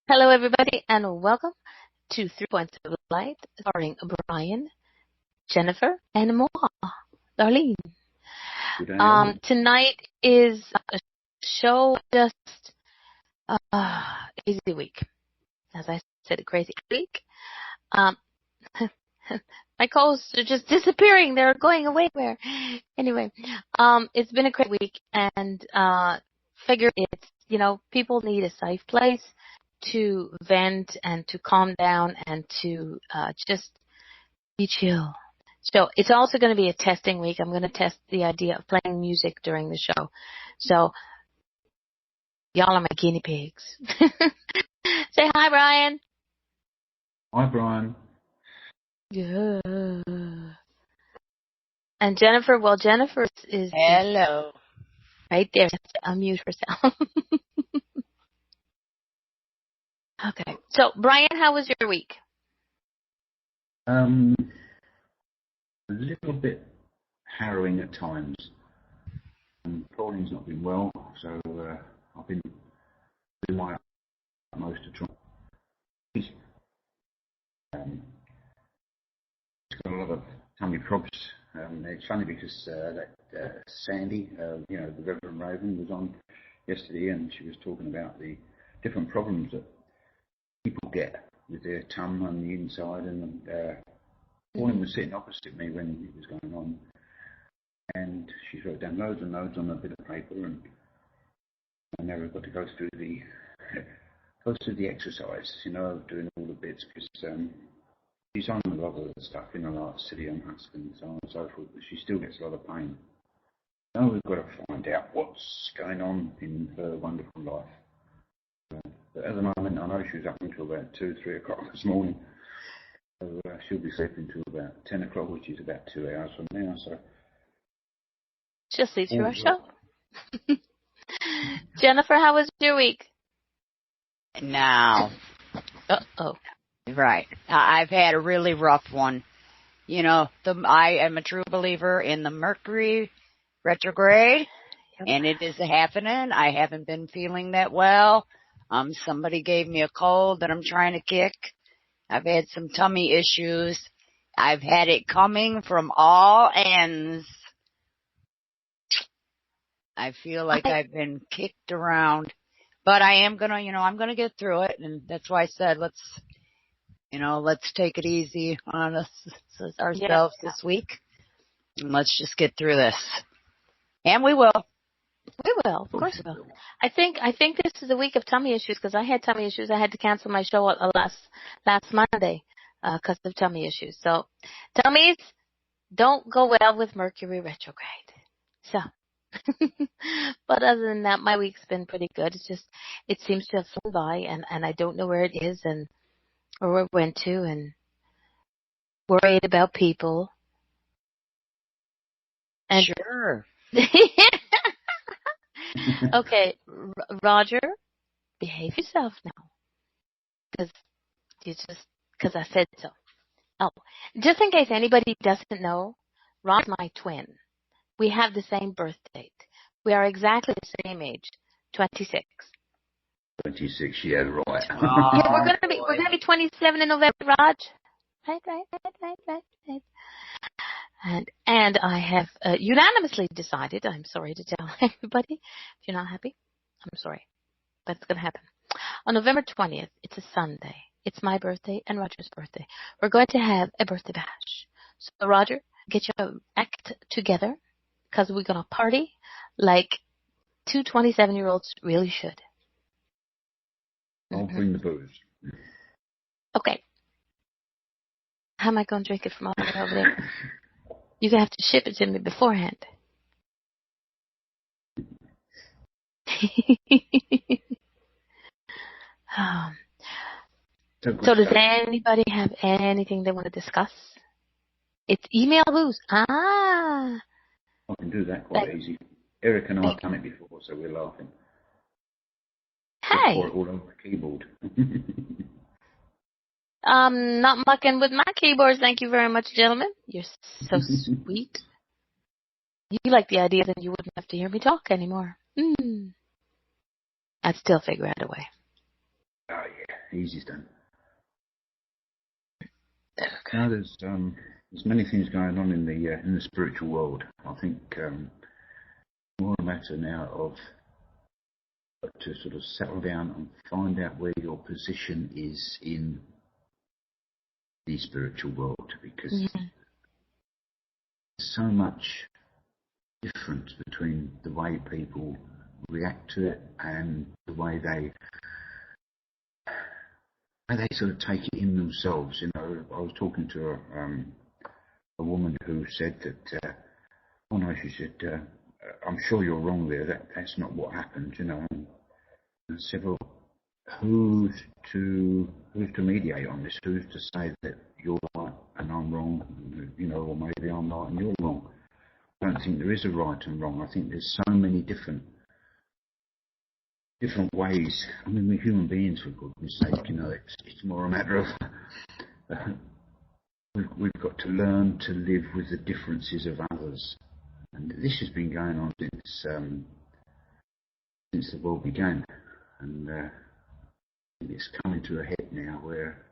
Hello, everybody, and welcome to 3 Points of Light, starring Brian, Jennifer, and Moa, Darlene. Tonight is a show just easy week. As I said, a crazy week. My co-hosts are just disappearing. They're going away. Where? Anyway, it's been a great week, and figure it's, people need a safe place to vent and to calm down and to just be chill. So it's also going to be a testing week. I'm going to test the idea of playing music during the show. So y'all are my guinea pigs. Say hi, Brian. Hi, Brian. Yeah. And Jennifer, well, Jennifer is hello right there. She has to unmute herself. Okay. So, Brian, how was your week? A little bit harrowing at times. Pauline's not been well, so I've been doing my utmost to try. She's got a lot of tummy probs. It's funny because Sandy, the Reverend Raven, was on yesterday, and she was talking about the different problems that people get with their tum on the inside, and Pauline was sitting opposite me when it was going on, and she wrote down loads and loads on a bit of paper, and I never got to go through the exercise, of doing all the bits, because she's on a lot of the stuff, like City Husk and so on and so forth, but she still gets a lot of pain. So we've got to find out what's going on in her wonderful life. But at the moment, I know she was up until about 2-3 o'clock this morning. So she'll be sleeping until about 10 o'clock, which is about 2 hours from now. So she'll sleep through our show. Jennifer, how was your week? Now. Uh-oh. Right. I've had a really rough one. I am a true believer in the Mercury retrograde, and it is happening. I haven't been feeling that well. Somebody gave me a cold that I'm trying to kick. I've had some tummy issues. I've had it coming from all ends. I feel like I've been kicked around, but I am gonna, I'm gonna get through it, and that's why I said let's take it easy on ourselves this week, and let's just get through this, and we will. We will, of course we will. I think this is a week of tummy issues because I had tummy issues. I had to cancel my show last Monday because of tummy issues. So, tummies don't go well with Mercury retrograde. So, but other than that, my week's been pretty good. It seems to have flown by, and I don't know where it is or where it went to, and worried about people. And sure. Okay, Roger, behave yourself now, because I said so. Oh, just in case anybody doesn't know, Ron's my twin. We have the same birth date. We are exactly the same age, 26. 26, yeah, right. Yeah, we're gonna be 27 in November, Raj. Right. And I have unanimously decided, I'm sorry to tell everybody, if you're not happy, I'm sorry, but it's going to happen. On November 20th, it's a Sunday. It's my birthday and Roger's birthday. We're going to have a birthday bash. So, Roger, get your act together, because we're going to party like two 27-year-olds really should. I'll bring the booze. Okay. How am I going to drink it from all the way over there? You're going to have to ship it to me beforehand. So does anybody have anything they want to discuss? It's email booze. I can do that quite easy. Eric and I have done it before, so we're laughing. Hey. Pour it all over the keyboard. Not mucking with my keyboards. Thank you very much, gentlemen. You're so sweet. You like the idea that you wouldn't have to hear me talk anymore. I'd still figure out a way. Oh, easy's done. Okay. Now there's many things going on in the spiritual world. I think more a matter now of to sort of settle down and find out where your position is in the spiritual world, because there's so much difference between the way people react to it and the way they sort of take it in themselves. You know, I was talking to a woman who said that, oh no, she said, I'm sure you're wrong there. That's not what happened. You know, and I said, well, who's to mediate on this? Who's to say that you're right and I'm wrong? You know, or maybe I'm right and you're wrong. I don't think there is a right and wrong. I think there's so many different ways. I mean, we're human beings, for goodness sake. You know, it's more a matter of we've got to learn to live with the differences of others, and this has been going on since the world began, and it's coming to a head now. Where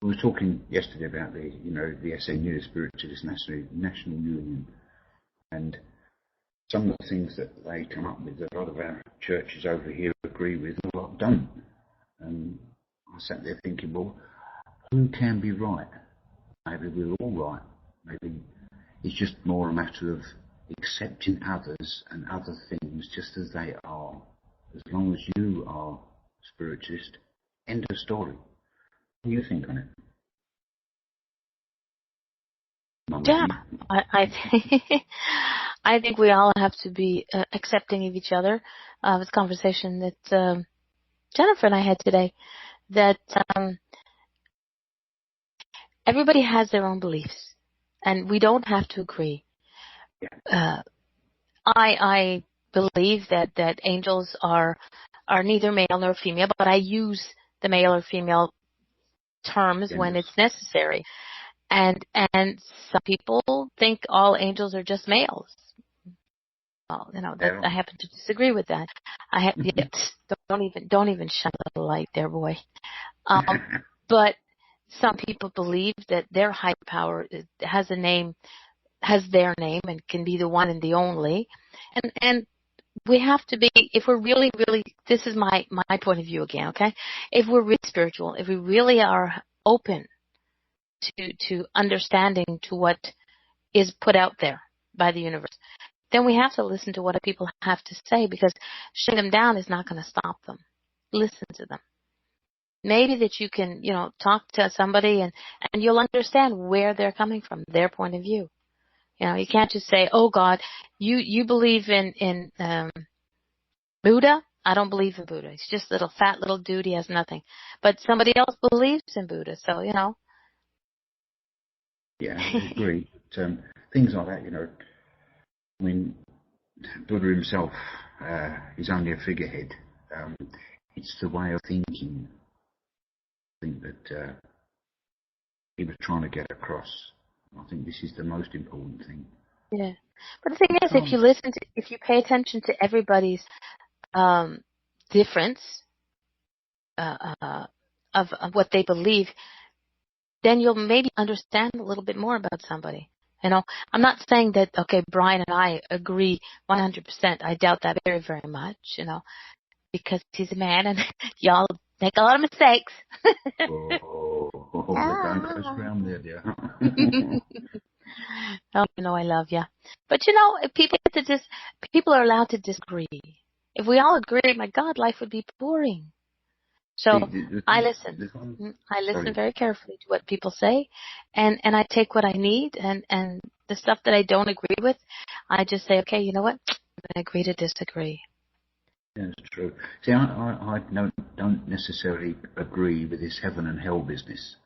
we were talking yesterday about the SNU, the Spiritualist National Union, and some of the things that they come up with, a lot of our churches over here agree with, a lot don't. And I sat there thinking, well, who can be right? Maybe we're all right. Maybe it's just more a matter of accepting others and other things just as they are. As long as you are spiritualist, end of story. What do you think on it? Yeah, I think we all have to be accepting of each other. This conversation that Jennifer and I had today, that everybody has their own beliefs, and we don't have to agree. I believe that angels are neither male nor female, but I use the male or female terms when it's necessary. And some people think all angels are just males. Well, you know, that I happen to disagree with that. Don't even shine the light there, boy. But some people believe that their higher power has their name, and can be the one and the only. And we have to be, if we're really, this is my point of view again, okay? If we're really spiritual, if we really are open to understanding to what is put out there by the universe, then we have to listen to what people have to say, because shutting them down is not going to stop them. Listen to them. Maybe that you can, talk to somebody and you'll understand where they're coming from, their point of view. You know, you can't just say, oh God, you believe in Buddha? I don't believe in Buddha. He's just a little fat little dude. He has nothing. But somebody else believes in Buddha, so, Yeah, I agree. But, things like that, I mean, Buddha himself is only a figurehead. It's the way of thinking, I think, that he was trying to get across. I think this is the most important thing. Yeah. But the thing is, if you pay attention to everybody's difference of what they believe, then you'll maybe understand a little bit more about somebody. I'm not saying that, okay, Brian and I agree 100%. I doubt that very, very much, because he's a man and y'all make a lot of mistakes. We're going close ground there, dear. Oh, I love you. But people are allowed to disagree. If we all agree, my God, life would be boring. So I listen. I listen very carefully to what people say, and I take what I need, and the stuff that I don't agree with, I just say, okay, you know what? I'm going to agree to disagree. Yeah, that's true. See, I don't necessarily agree with this heaven and hell business.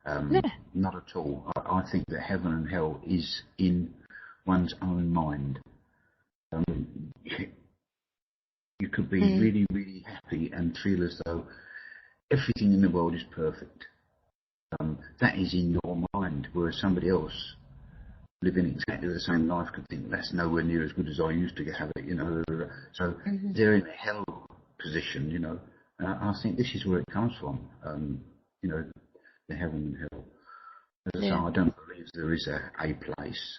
Not at all. I think that heaven and hell is in one's own mind. You could be really, really happy and feel as though everything in the world is perfect. That is in your mind, whereas somebody else living exactly the same life could think that's nowhere near as good as I used to have it, So they're in a hell position, I think this is where it comes from. The heaven and hell. As I say, I don't believe there is a place.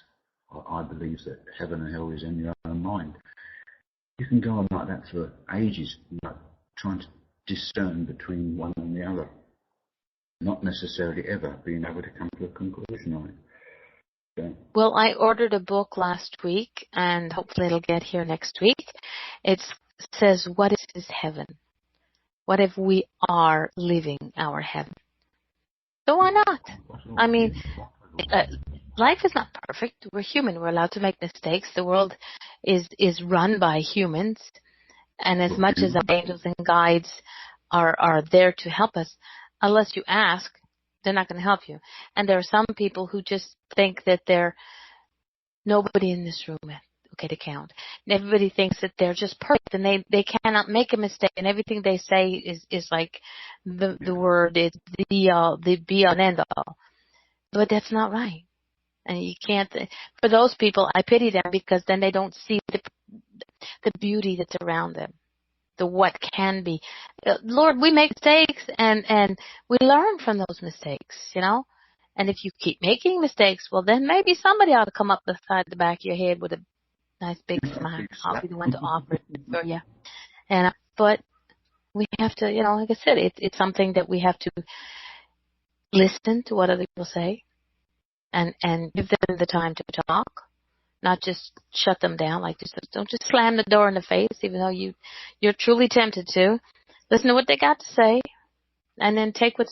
I believe that heaven and hell is in your own mind. You can go on like that for ages, trying to discern between one and the other, not necessarily ever being able to come to a conclusion on it. So. Well, I ordered a book last week, and hopefully it'll get here next week. It says, "What is heaven? What if we are living our heaven?" So why not? I mean, life is not perfect. We're human. We're allowed to make mistakes. The world is run by humans. And as much as our angels and guides are there to help us, unless you ask, they're not going to help you. And there are some people who just think that they're nobody in this room to count. And everybody thinks that they're just perfect and they cannot make a mistake, and everything they say is like the word is the be all and end all. But that's not right. And you can't, for those people, I pity them, because then they don't see the beauty that's around them, the what can be. Lord, we make mistakes and we learn from those mistakes, And if you keep making mistakes, well, then maybe somebody ought to come up beside the back of your head with a nice big smile. I'll be the one to offer it for you. But we have to, like I said, it's something that we have to listen to what other people say and give them the time to talk, not just shut them down. Like, don't just slam the door in the face, even though you're truly tempted to. Listen to what they got to say, and then take what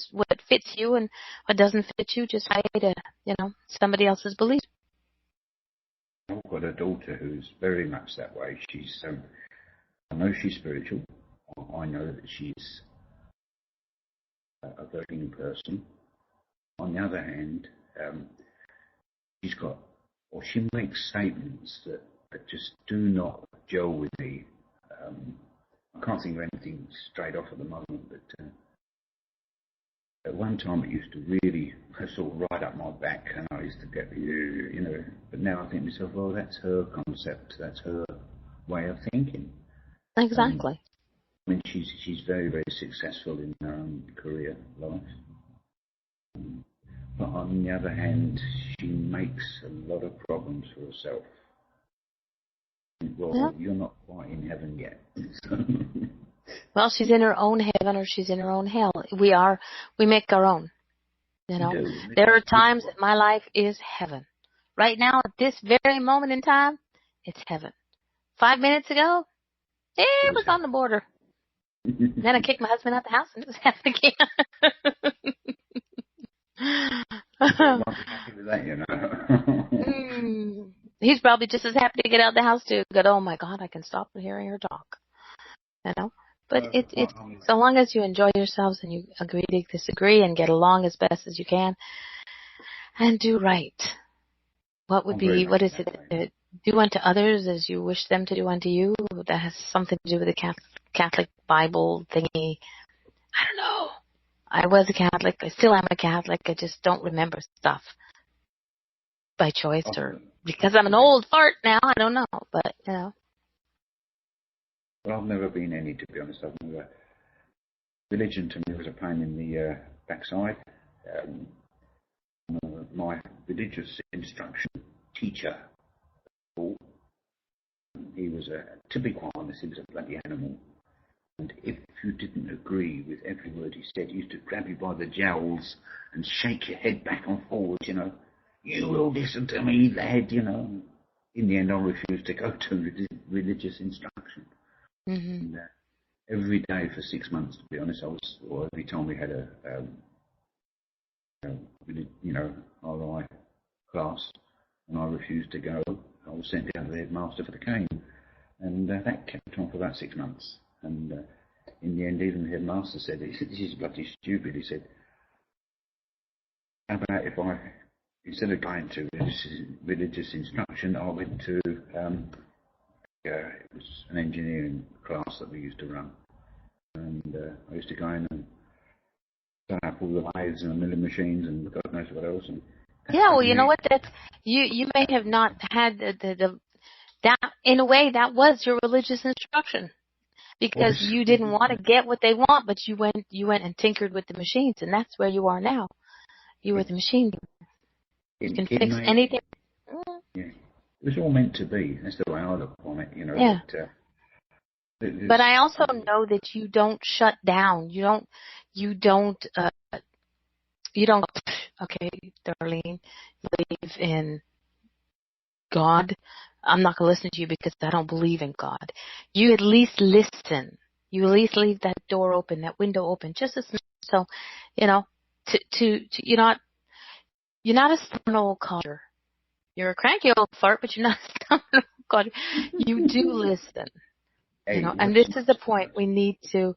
fits you, and what doesn't fit you, just try to, somebody else's beliefs. I've got a daughter who's very much that way. She's, I know she's spiritual. I know that she's a very good person. On the other hand, she makes statements that just do not gel with me. I can't think of anything straight off at the moment, but at one time it used to really sort of ride up my back, and I used to get, but now I think to myself, well, that's her concept, that's her way of thinking. Exactly. I mean, she's very, very successful in her own career life. But on the other hand, she makes a lot of problems for herself. Well, You're not quite in heaven yet. Well, she's in her own heaven or she's in her own hell. We make our own. There are times that my life is heaven. Right now, at this very moment in time, it's heaven. 5 minutes ago, it was on the border. Then I kicked my husband out the house, and it was heaven again. I'm happy with that, He's probably just as happy to get out of the house too. Go, oh my God, I can stop hearing her talk. But it's so long as you enjoy yourselves and you agree to disagree and get along as best as you can, and do right. What is it? Do unto others as you wish them to do unto you. That has something to do with the Catholic Bible thingy. I don't know. I was a Catholic. I still am a Catholic. I just don't remember stuff by choice or because I'm an old fart now. I don't know, but Well, I've never been any, to be honest. Religion to me was a pain in the backside. My religious instruction teacher, he was to be quite honest, he was a bloody animal. And if you didn't agree with every word he said, he used to grab you by the jowls and shake your head back and forward, You will listen to me, lad, In the end, I refused to go to religious instruction. Mm-hmm. And, every day for 6 months, to be honest, every time we had a RI class, and I refused to go, I was sent down to the headmaster for the cane. And that kept on for about 6 months. And in the end, even the headmaster said, this is bloody stupid. He said, how about if instead of going to religious instruction, I went to, it was an engineering class that we used to run. And I used to go in and set up all the lathes and the milling machines and God knows what else. And yeah, well, you know what? You may have not had that in a way that was your religious instruction. because you didn't want to get what they want, but you went and tinkered with the machines, and that's where you are now. You were the machine. You can fix anything. Yeah. It was all meant to be. That's the way I look on it, Yeah. But I also um, know that you don't shut down. You don't, okay, Darlene, you believe in God. I'm not going to listen to you because I don't believe in God. You at least listen. You at least leave that door open, that window open, just as much. So, you're not a stubborn old culture. You're a cranky old fart, but you're not a stubborn old culture. You do listen, hey, and this is the point we need to.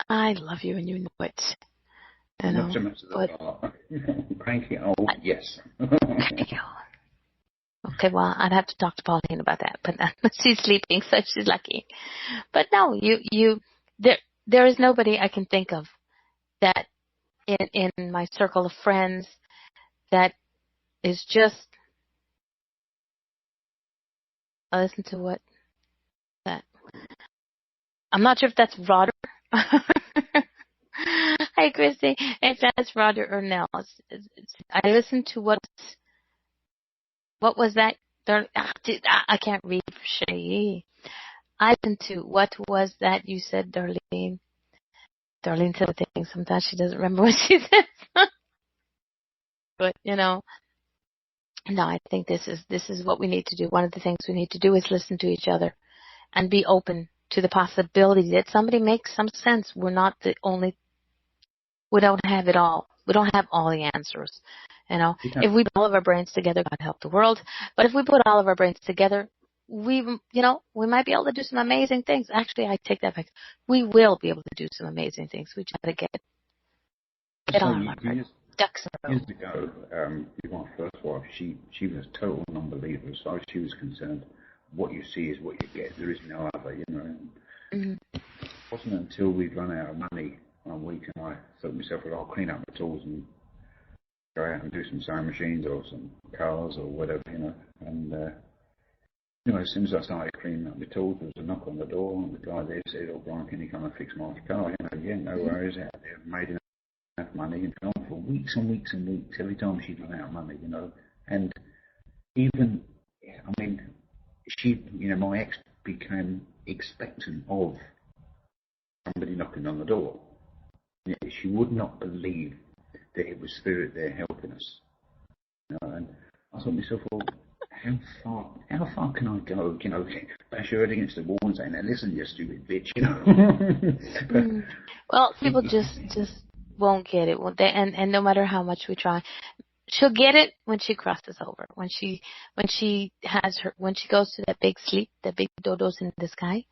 I love you, and you know it. Not so much but cranky old, yes. Okay, well, I'd have to talk to Pauline about that, but she's sleeping, so she's lucky. But no, there is nobody I can think of that in my circle of friends that is just. I listen to what that. I'm not sure if that's Roger. Hi, Christy. If that's Roger or Nell. I listened to what was that? I can't read for Shay. I listened to what was that you said, Darlene. Darlene said a thing. Sometimes she doesn't remember what she said. But no, I think this is what we need to do. One of the things we need to do is listen to each other and be open to the possibility that somebody makes some sense. We're not the only. We don't have it all. We don't have all the answers. If we put all of our brains together, God help the world. But if we put all of our brains together, we might be able to do some amazing things. Actually, I take that back. We will be able to do some amazing things. We just got to get on our ducks in a row. Years ago, my first wife, she was a total non-believer. As far as she was concerned, what you see is what you get. There is no other, Mm-hmm. It wasn't until we'd run out of money one week and I thought to myself, well, I'll clean up my tools and go out and do some sewing machines or some cars or whatever, And, as soon as I started cleaning up my tools, there was a knock on the door and the guy there said, oh, Brian, can you come and fix my car? Yeah, no worries, out there, made enough money and on for weeks and weeks and weeks, every time she'd run out of money, And even, my ex became expectant of somebody knocking on the door. She would not believe that it was spirit there helping us. And I thought to myself, well, how far can I go? Bash her head against the wall and say, now listen, you stupid bitch, Well, people just won't get it, won't they? And no matter how much we try, she'll get it when she crosses over. When she goes to that big sleep, that big dodos in the sky.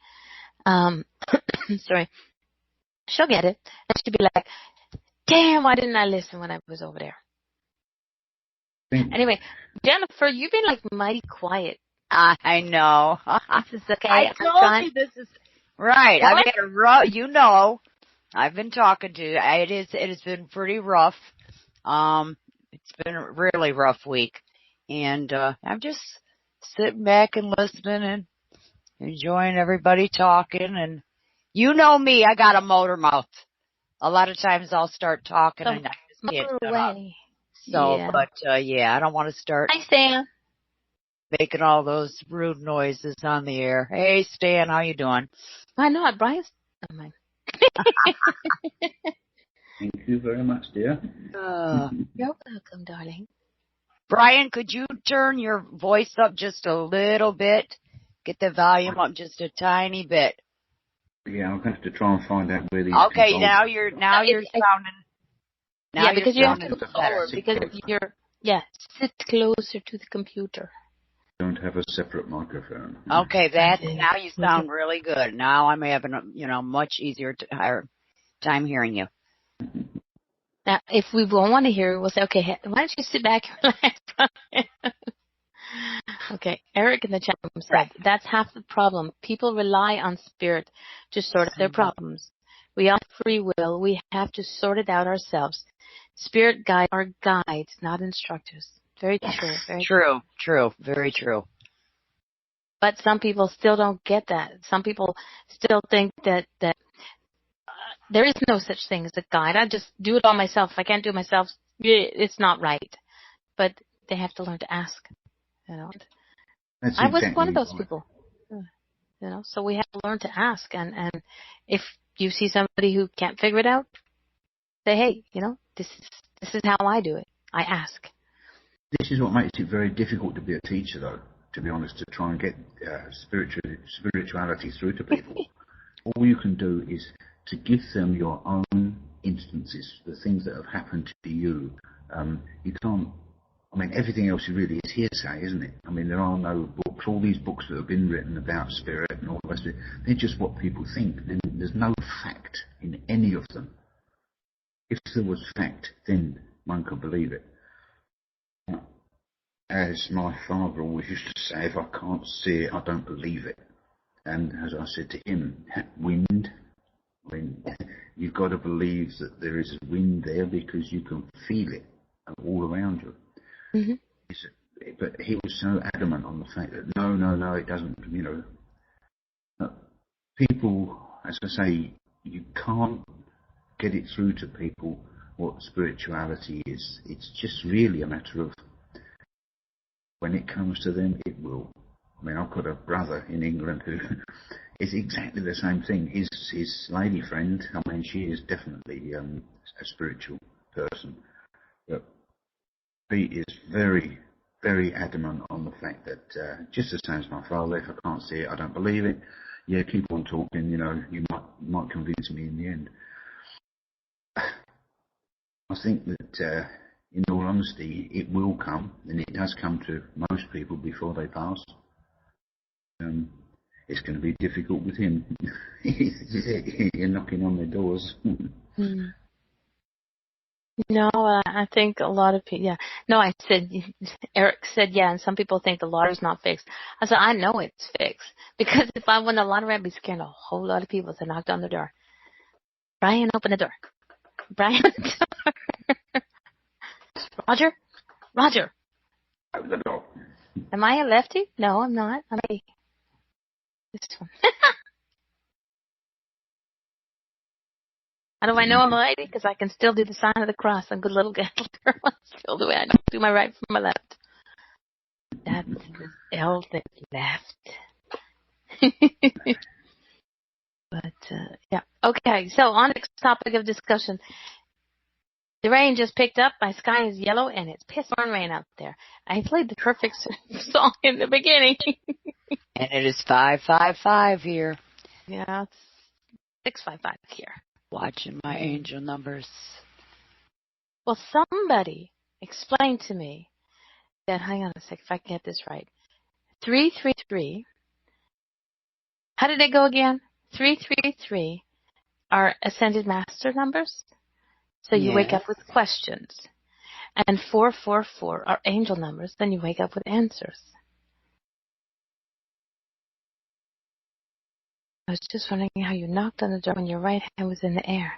Sorry. She'll get it, and she'll be like, damn, why didn't I listen when I was over there? Anyway, Jennifer, you've been like mighty quiet. I know. This is okay. I told you this is right. I've had a rough, I've been talking to you. It has been pretty rough. It's been a really rough week, and I'm just sitting back and listening and enjoying everybody talking. And you know me, I got a motor mouth. A lot of times I'll start talking and I just can't shut up. So, yeah. But I don't want to start. Hi, Stan. Making all those rude noises on the air. Hey, Stan, how you doing? I know, Brian's. Thank you very much, dear. You're welcome, darling. Brian, could you turn your voice up just a little bit? Get the volume up just a tiny bit. Yeah, I'll have to try and find out where these. Okay, now you're sounding. Now because you have to look forward. Because sit closer to the computer. Don't have a separate microphone. Okay, now you sound really good. Now I'm having a much easier time hearing you. Now, if we won't want to hear you, we'll say, okay, why don't you sit back and relax? Okay, Eric in the chat room said, that's half the problem. People rely on spirit to sort out their problems. We have free will. We have to sort it out ourselves. Spirit guides are guides, not instructors. Very true. Very true. Very true. But some people still don't get that. Some people still think that there is no such thing as a guide. I just do it all myself. If I can't do it myself, it's not right. But they have to learn to ask. You know, That's I was one exactly of those right. people. You know, so we have to learn to ask. And if you see somebody who can't figure it out, say, hey, you know, this is how I do it. I ask. This is what makes it very difficult to be a teacher, though, to be honest, to try and get spirituality through to people. All you can do is to give them your own instances, the things that have happened to you. You can't, I mean, everything else really is hearsay, isn't it? I mean, there are no books. All these books that have been written about spirit and all the rest of it, they're just what people think. There's no fact in any of them. If there was fact, then one could believe it. As my father always used to say, if I can't see it, I don't believe it. And as I said to him, wind, I mean, you've got to believe that there is wind there because you can feel it all around you. Mm-hmm. But he was so adamant on the fact that no, it doesn't, you know. People, as I say, you can't get it through to people what spirituality is. It's just really a matter of when it comes to them, it will. I mean, I've got a brother in England who is exactly the same thing. His lady friend, I mean, she is definitely a spiritual person. But Pete is very, very adamant on the fact that, just the same as my father, if I can't see it, I don't believe it. Yeah, keep on talking, you know, you might convince me in the end. I think that, in all honesty, it will come, and it does come to most people before they pass. It's going to be difficult with him. You're knocking on their doors. No, I think a lot of people, yeah. No, I said, Eric said, yeah, and some people think the lottery's not fixed. I said, I know it's fixed. Because if I won the lottery, I'd be scaring a whole lot of people to knock on the door. Brian, open the door. Brian, open the door. Roger. Open the door. Am I a lefty? No, I'm not. I'm a... This one. How do I know I'm a lady? Because I can still do the sign of the cross. I'm a good little girl. Still do it. I do my right from my left. That's L that left. But, yeah. Okay, so on the next topic of discussion. The rain just picked up. My sky is yellow, and it's piss pouring rain out there. I played the perfect song in the beginning. And it is 555 here. Yeah, it's 655 here. Watching my angel numbers. Well, somebody explained to me that, hang on a sec, if I can get this right. 333. How did it go again? 333 are ascended master numbers. So you wake up with questions. And 444 are angel numbers. Then you wake up with answers. I was just wondering how you knocked on the door when your right hand was in the air.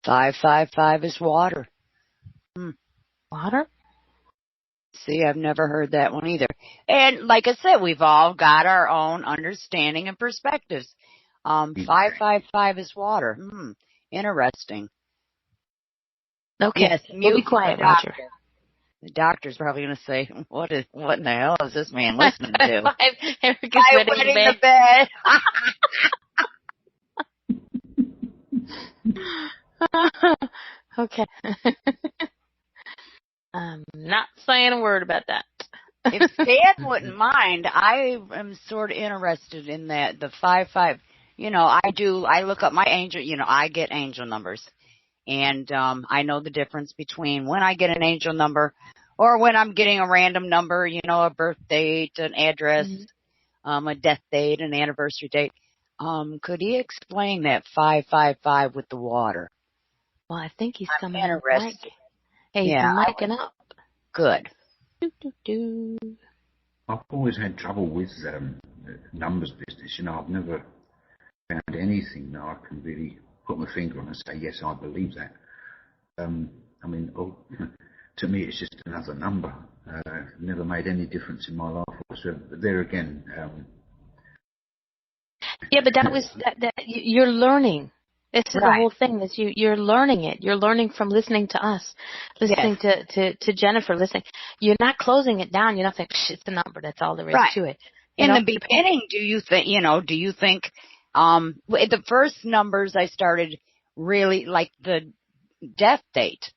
555 is water. Water? See, I've never heard that one either. And like I said, we've all got our own understanding and perspectives. 555 is water. Interesting. Okay. Yes, We'll be quiet, Roger. The doctor's probably going to say, what in the hell is this man listening to? Eric is wetting the bed. Okay. I'm not saying a word about that. If Stan wouldn't mind, I am sort of interested in that, the 5-5. You know, I look up my angel, you know, I get angel numbers. And I know the difference between when I get an angel number or when I'm getting a random number, you know, a birth date, an address, a death date, an anniversary date. Could he explain that 555 with the water? Well, I think he's coming in. Hey, he's micing up. Good. I've always had trouble with numbers business. You know, I've never found anything that I can really put my finger on and say, yes, I believe that. I mean, to me, it's just another number. Never made any difference in my life whatsoever. But there again. Yeah, but you're learning. This is the Right. whole thing. Is you're learning it. You're learning from listening to us, listening to Jennifer, listening. You're not closing it down. You're not saying it's a number. That's all there is Right. to it. In the beginning, do you think, the first numbers I started really like the death date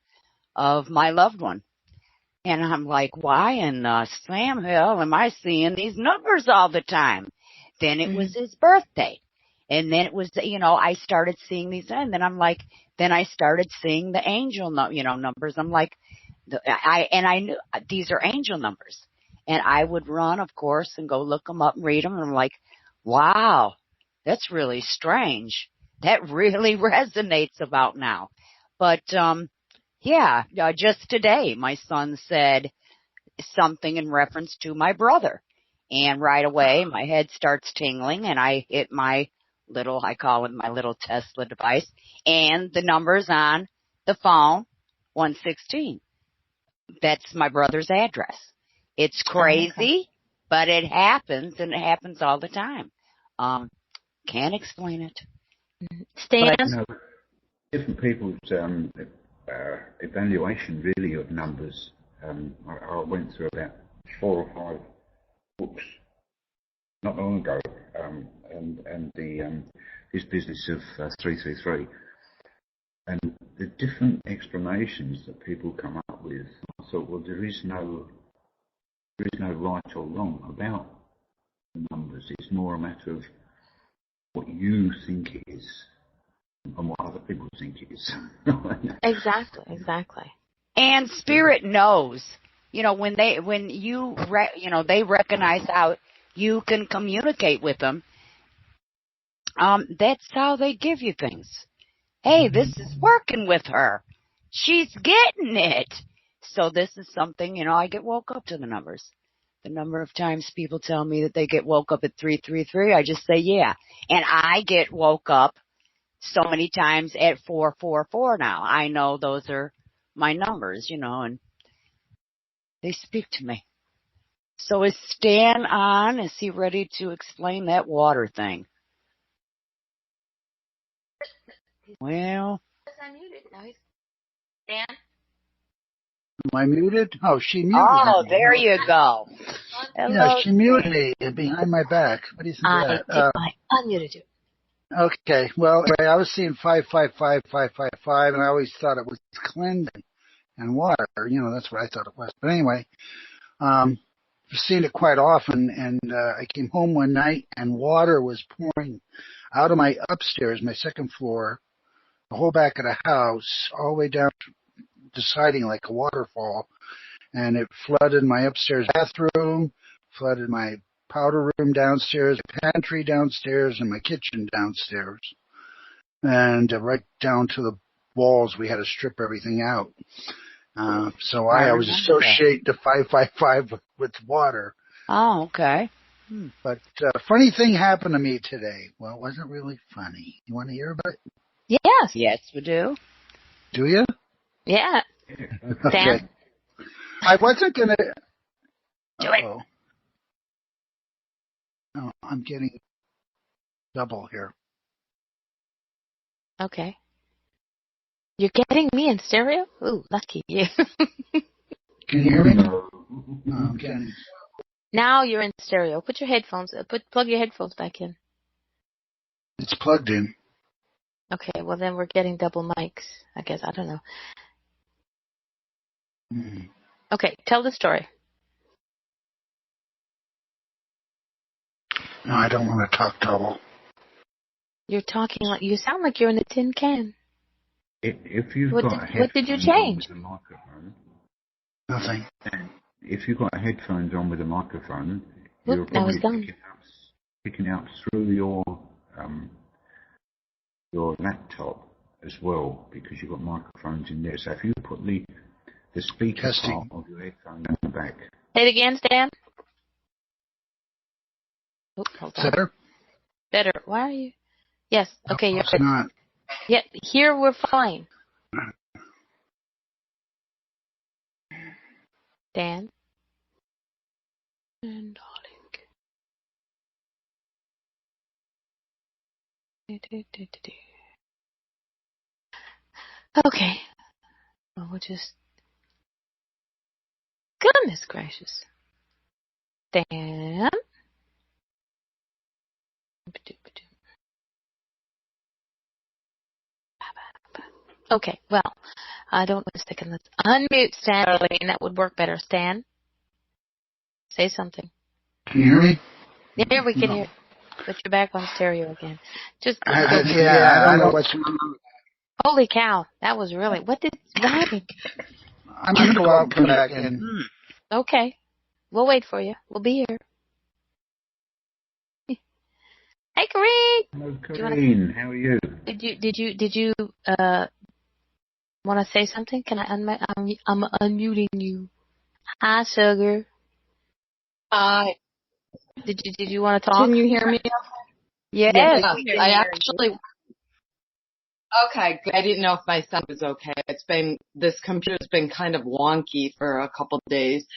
of my loved one. And I'm like, why in Sam Hill am I seeing these numbers all the time? Then it was his birthday. And then it was, I started seeing these, and then I'm like, then I started seeing the angel, numbers. I'm like, I knew these are angel numbers. And I would run, of course, and go look them up and read them. And I'm like, wow, that's really strange. That really resonates about now. But, yeah, just today, my son said something in reference to my brother. And right away, my head starts tingling, and I hit I call it my little Tesla device, and the numbers on the phone, 116. That's my brother's address. It's crazy, but it happens, and it happens all the time. Can't explain it. Stan? But, different people's evaluation really of numbers. I went through about 4 or 5 books not long ago, and this business of 333, and the different explanations that people come up with. I thought, well, there is no right or wrong about the numbers. It's more a matter of what you think it is and what other people think it is. Exactly. And spirit knows, when they recognize how you can communicate with them. That's how they give you things. Hey, this is working with her. She's getting it. So this is something, I get woke up to the numbers. The number of times people tell me that they get woke up at 333, I just say, yeah. And I get woke up so many times at 444 now. I know those are my numbers, and they speak to me. So is Stan on? Is he ready to explain that water thing? Well. I'm muted. Stan? Am I muted? Oh, she muted me. Oh, there you go. Yeah, she muted me behind my back. What do you think of that? I unmuted you. Okay. Well, anyway, I was seeing 555, and I always thought it was cleansing and water. That's what I thought it was. But anyway, I've seen it quite often, and I came home one night, and water was pouring out of my upstairs, my second floor, the whole back of the house, all the way down to the siding like a waterfall, and it flooded my upstairs bathroom, flooded my powder room downstairs, pantry downstairs, and my kitchen downstairs, and right down to the walls. We had to strip everything out. So I was associating the 555 with water. Oh, okay. But funny thing happened to me today. Well, it wasn't really funny. You want to hear about it? Yes. Yes, we do. Do you? Yeah. Okay. I wasn't going to... Do it. Oh, I'm getting double here. Okay. You're getting me in stereo? Ooh, lucky you. Can you hear me? Okay. Now you're in stereo. Put your headphones, plug your headphones back in. It's plugged in. Okay, well then we're getting double mics, I guess. I don't know. Okay, tell the story. No, I don't want to talk double. You're talking like you sound like you're in a tin can. If you've what did you change? With a microphone, nothing. If you've got headphones on with a microphone, you're probably picking out through your laptop as well, because you've got microphones in there. So if you put the speaker part of your headphone down the back. Say it again, Stan. Oh, hold on. Better? Better. Why are you? Yes. Okay, you're good. Not. Yeah, here we're fine. Dan? darling. Okay. Well, we'll just. Goodness gracious. Dan. Okay, well, I don't want to stick in this. Unmute Stan, Arlene. That would work better. Stan, say something. Can you hear me? There, we can No. hear. Put your back on stereo again. Just. I don't know what's going on. Holy cow! That was really. What happened? I'm going to go out and come back in. Okay, we'll wait for you. We'll be here. Hey, Corrine. Hello, Corrine. How are you? Did you want to say something? Can I I'm unmuting you. Hi, sugar. Hi. Did you want to talk? Can you hear me? Yes. I actually. Okay, good. I didn't know if my sound was okay. This computer's been kind of wonky for a couple of days.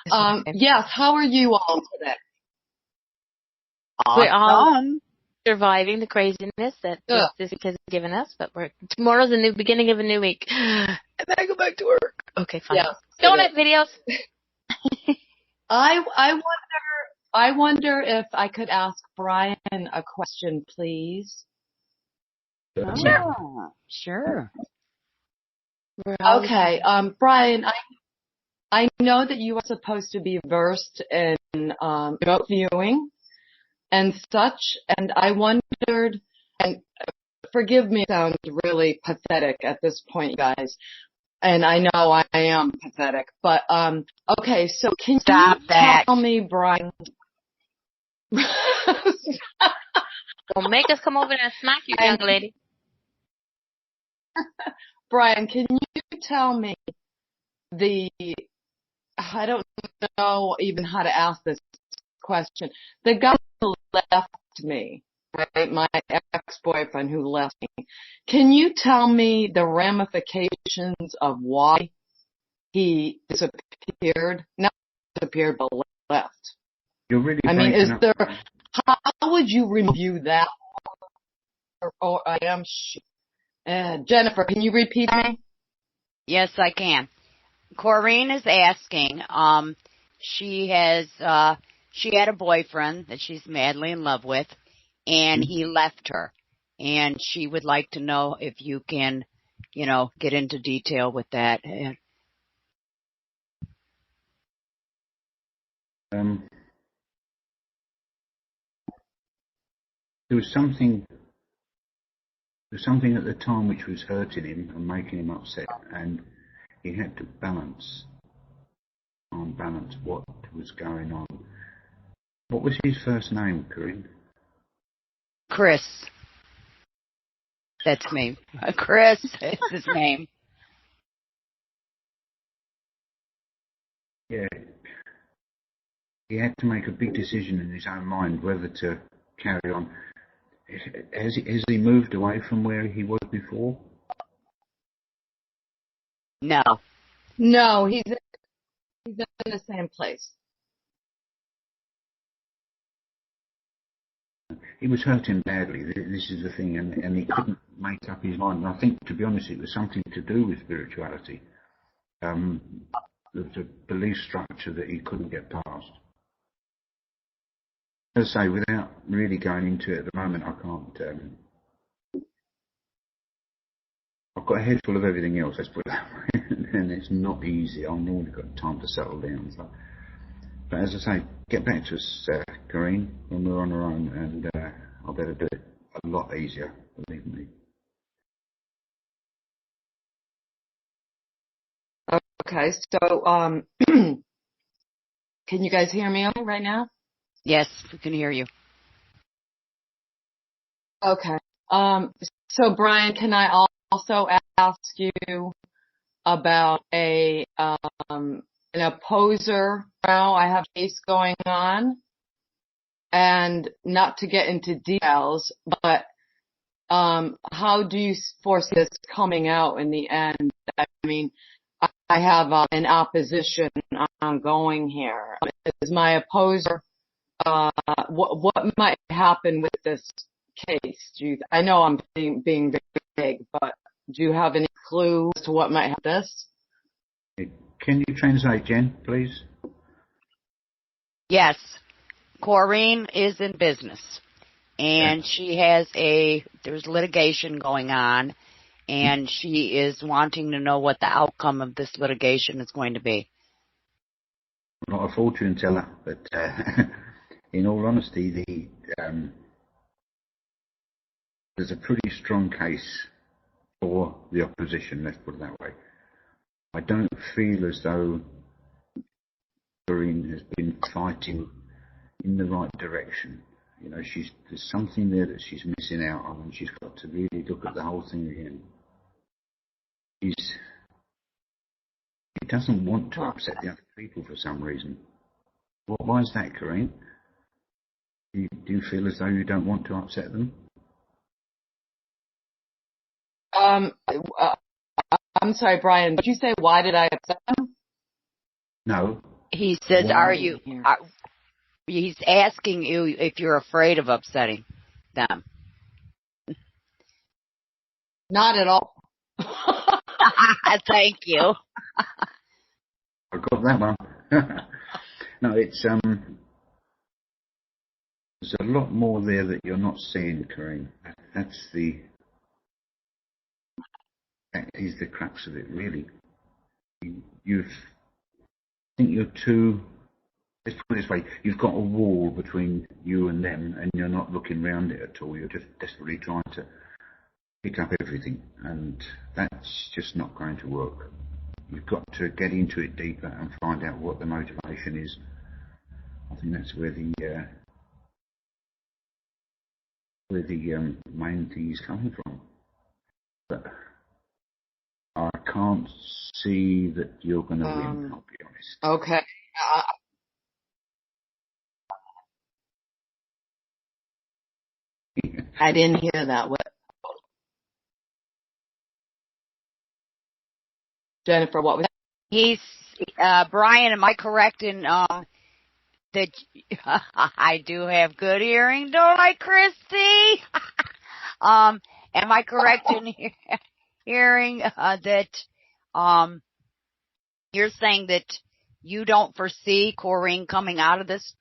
Yes, how are you all today? We're all surviving the craziness that this week has given us, but tomorrow's the beginning of a new week. And then I go back to work. Okay, fine. Yes, Donut videos. I wonder if I could ask Brian a question, please. Sure. Okay, Brian, I know that you are supposed to be versed in remote viewing and such, and I wondered, and forgive me, it sounds really pathetic at this point, guys, and I know I am pathetic, but okay, so can Stop you that. tell me, Brian? Don't make us come over there and smack you, young lady. Brian, can you tell me I don't know even how to ask this question. The guy who left me, right, my ex-boyfriend who left me, can you tell me the ramifications of why he disappeared? Not disappeared, but left. You're really. I mean, how would you review that? Or I am. Jennifer, can you repeat me? Yes, I can. Corrine is asking, she had a boyfriend that she's madly in love with, and he left her. And she would like to know if you can, get into detail with that. There was something at the time which was hurting him and making him upset, and he had to balance what was going on. What was his first name, Corinne? Chris. That's me. Chris is his name. Yeah. He had to make a big decision in his own mind whether to carry on. Has he moved away from where he was before? No. No, he's in the same place. He was hurting badly. This is the thing, and he couldn't make up his mind. And I think, to be honest, it was something to do with spirituality. The belief structure that he couldn't get past. As I say, without really going into it at the moment, I can't. I've got a head full of everything else, let's put it that way, and it's not easy. I've normally got time to settle down. So. But as I say, get back to us, Corinne, when we're on our own, and I'll better do it a lot easier, believe me. Okay, so can you guys hear me right now? Yes, we can hear you. Okay. So Brian, can I also ask you about an opposer? Now I have a case going on, and not to get into details, but how do you foresee this coming out in the end? I mean, I have an opposition ongoing here. Is my opposer, what might happen with this case? I know I'm being very vague, but do you have any clue as to what might happen this? Can you translate, Jen, please? Yes. Corrine is in business, and she has there's litigation going on, and she is wanting to know what the outcome of this litigation is going to be. I'm not a fortune teller, but in all honesty, there's a pretty strong case for the opposition, let's put it that way. I don't feel as though Doreen has been fighting in the right direction. You know, there's something there that she's missing out on, and she's got to really look at the whole thing again. She doesn't want to upset the other people for some reason. Why is that, Corrine? Do you feel as though you don't want to upset them? I'm sorry, Brian. Did you say why did I upset them? No. He says, he's asking you if you're afraid of upsetting them. Not at all. Thank you. I got that one. No, it's there's a lot more there that you're not seeing, Corrine. That is the crux of it, really. I think you're too. Let's put it this way: you've got a wall between you and them, and you're not looking round it at all. You're just desperately trying to pick up everything, and that's just not going to work. You've got to get into it deeper and find out what the motivation is. I think that's where the main thing is coming from. But I can't see that you're going to win, I'll be honest. Okay. I didn't hear that. What? Jennifer, what was that? Brian, am I correct in that I do have good hearing, don't I, Christy? Am I correct in hearing that you're saying that you don't foresee Corrine coming out of this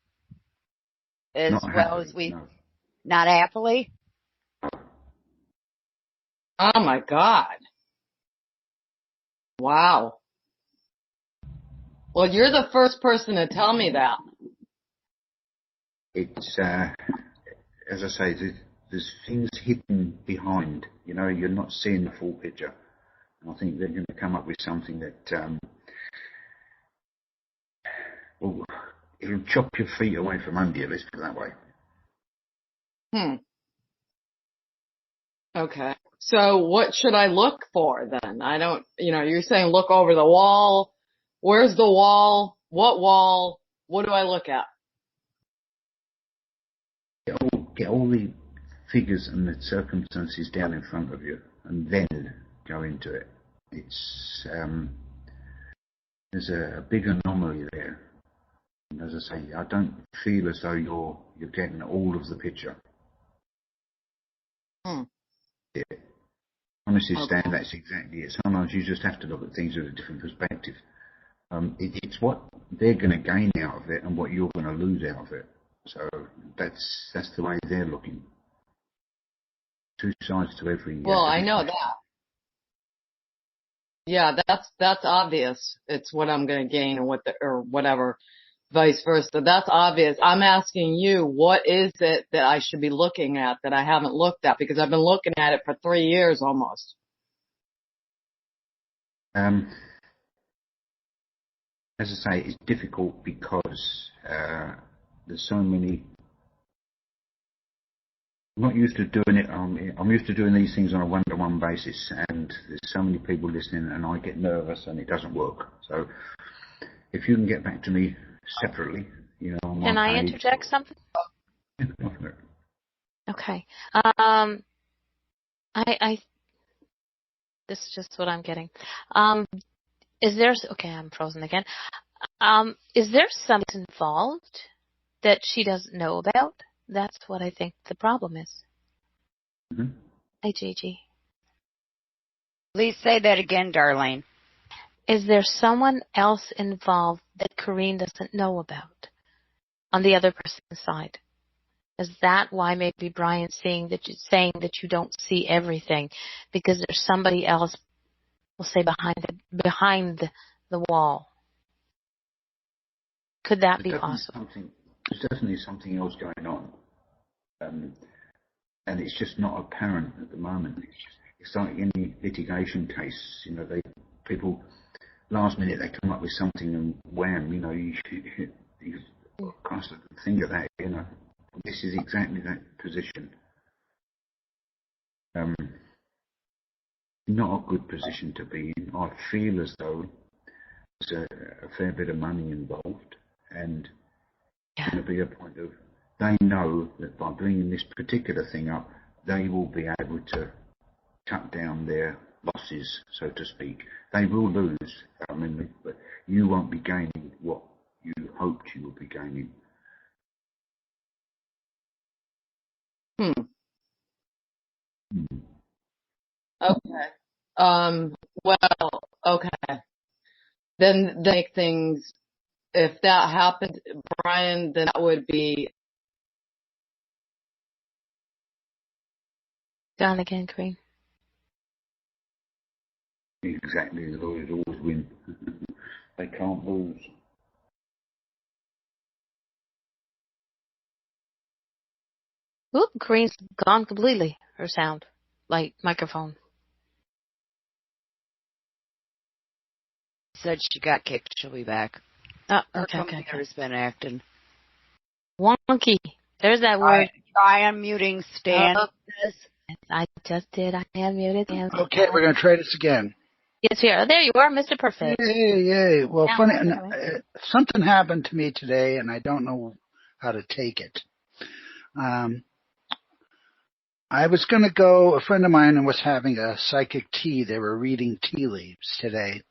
as Not well happily, as we... No. Not happily? Oh, my God. Wow. Well, you're the first person to tell me that. It's, as I say, there's things hidden behind. You know, you're not seeing the full picture. And I think they're going to come up with something that, well, it'll chop your feet away from under you, let's put it that way. Okay. So what should I look for then? I don't, you're saying look over the wall. Where's the wall? What wall? What do I look at? Get all the figures and the circumstances down in front of you, and then go into it. It's there's a big anomaly there. And as I say, I don't feel as though you're getting all of the picture. Yeah. Honestly, Stan, that's exactly it. Sometimes you just have to look at things with a different perspective. It's what they're going to gain out of it and what you're going to lose out of it. So that's the way they're looking. Two sides to every. Well, I know that. Yeah, that's obvious. It's what I'm going to gain or whatever, vice versa. That's obvious. I'm asking you, what is it that I should be looking at that I haven't looked at? Because I've been looking at it for 3 years almost. As I say, it's difficult because there's so many. I'm not used to doing it. I'm used to doing these things on a one-to-one basis, and there's so many people listening, and I get nervous, and it doesn't work. So, if you can get back to me separately, on my Can I page, interject something? Okay. This is just what I'm getting. Is there, okay, I'm frozen again. Is there something involved that she doesn't know about? That's what I think the problem is. Mm-hmm. Hey, Gigi. Please say that again, Darlene. Is there someone else involved that Corrine doesn't know about on the other person's side? Is that why maybe Brian's saying that you don't see everything because there's somebody else, we'll say behind the wall? Could that be possible? There's definitely something else going on, and it's just not apparent at the moment. It's like any litigation case, people last minute they come up with something and wham, you can't think of that, This is exactly that position. Not a good position to be in. I feel as though there's a fair bit of money involved, and it's going to be a point of they know that by bringing this particular thing up, they will be able to cut down their losses, so to speak. They will lose, but you won't be gaining what you hoped you would be gaining. Okay. Well, okay. Then they make things, if that happened, Brian, then that would be. Down again, Corrine. Exactly, the lawyers always win. They can't lose. Oop, Corrine's gone completely. Her sound, like microphone. Said she got kicked. She'll be back. Oh, Her okay. computer's been acting Wonky. There's that word. Try unmuting Stan. I just did. I am muted. Okay, we're going to try this again. Yes, we are. There you are, Mr. Perfect. Yay. Well, funny, something happened to me today, and I don't know how to take it. I was going to go, a friend of mine was having a psychic tea. They were reading tea leaves today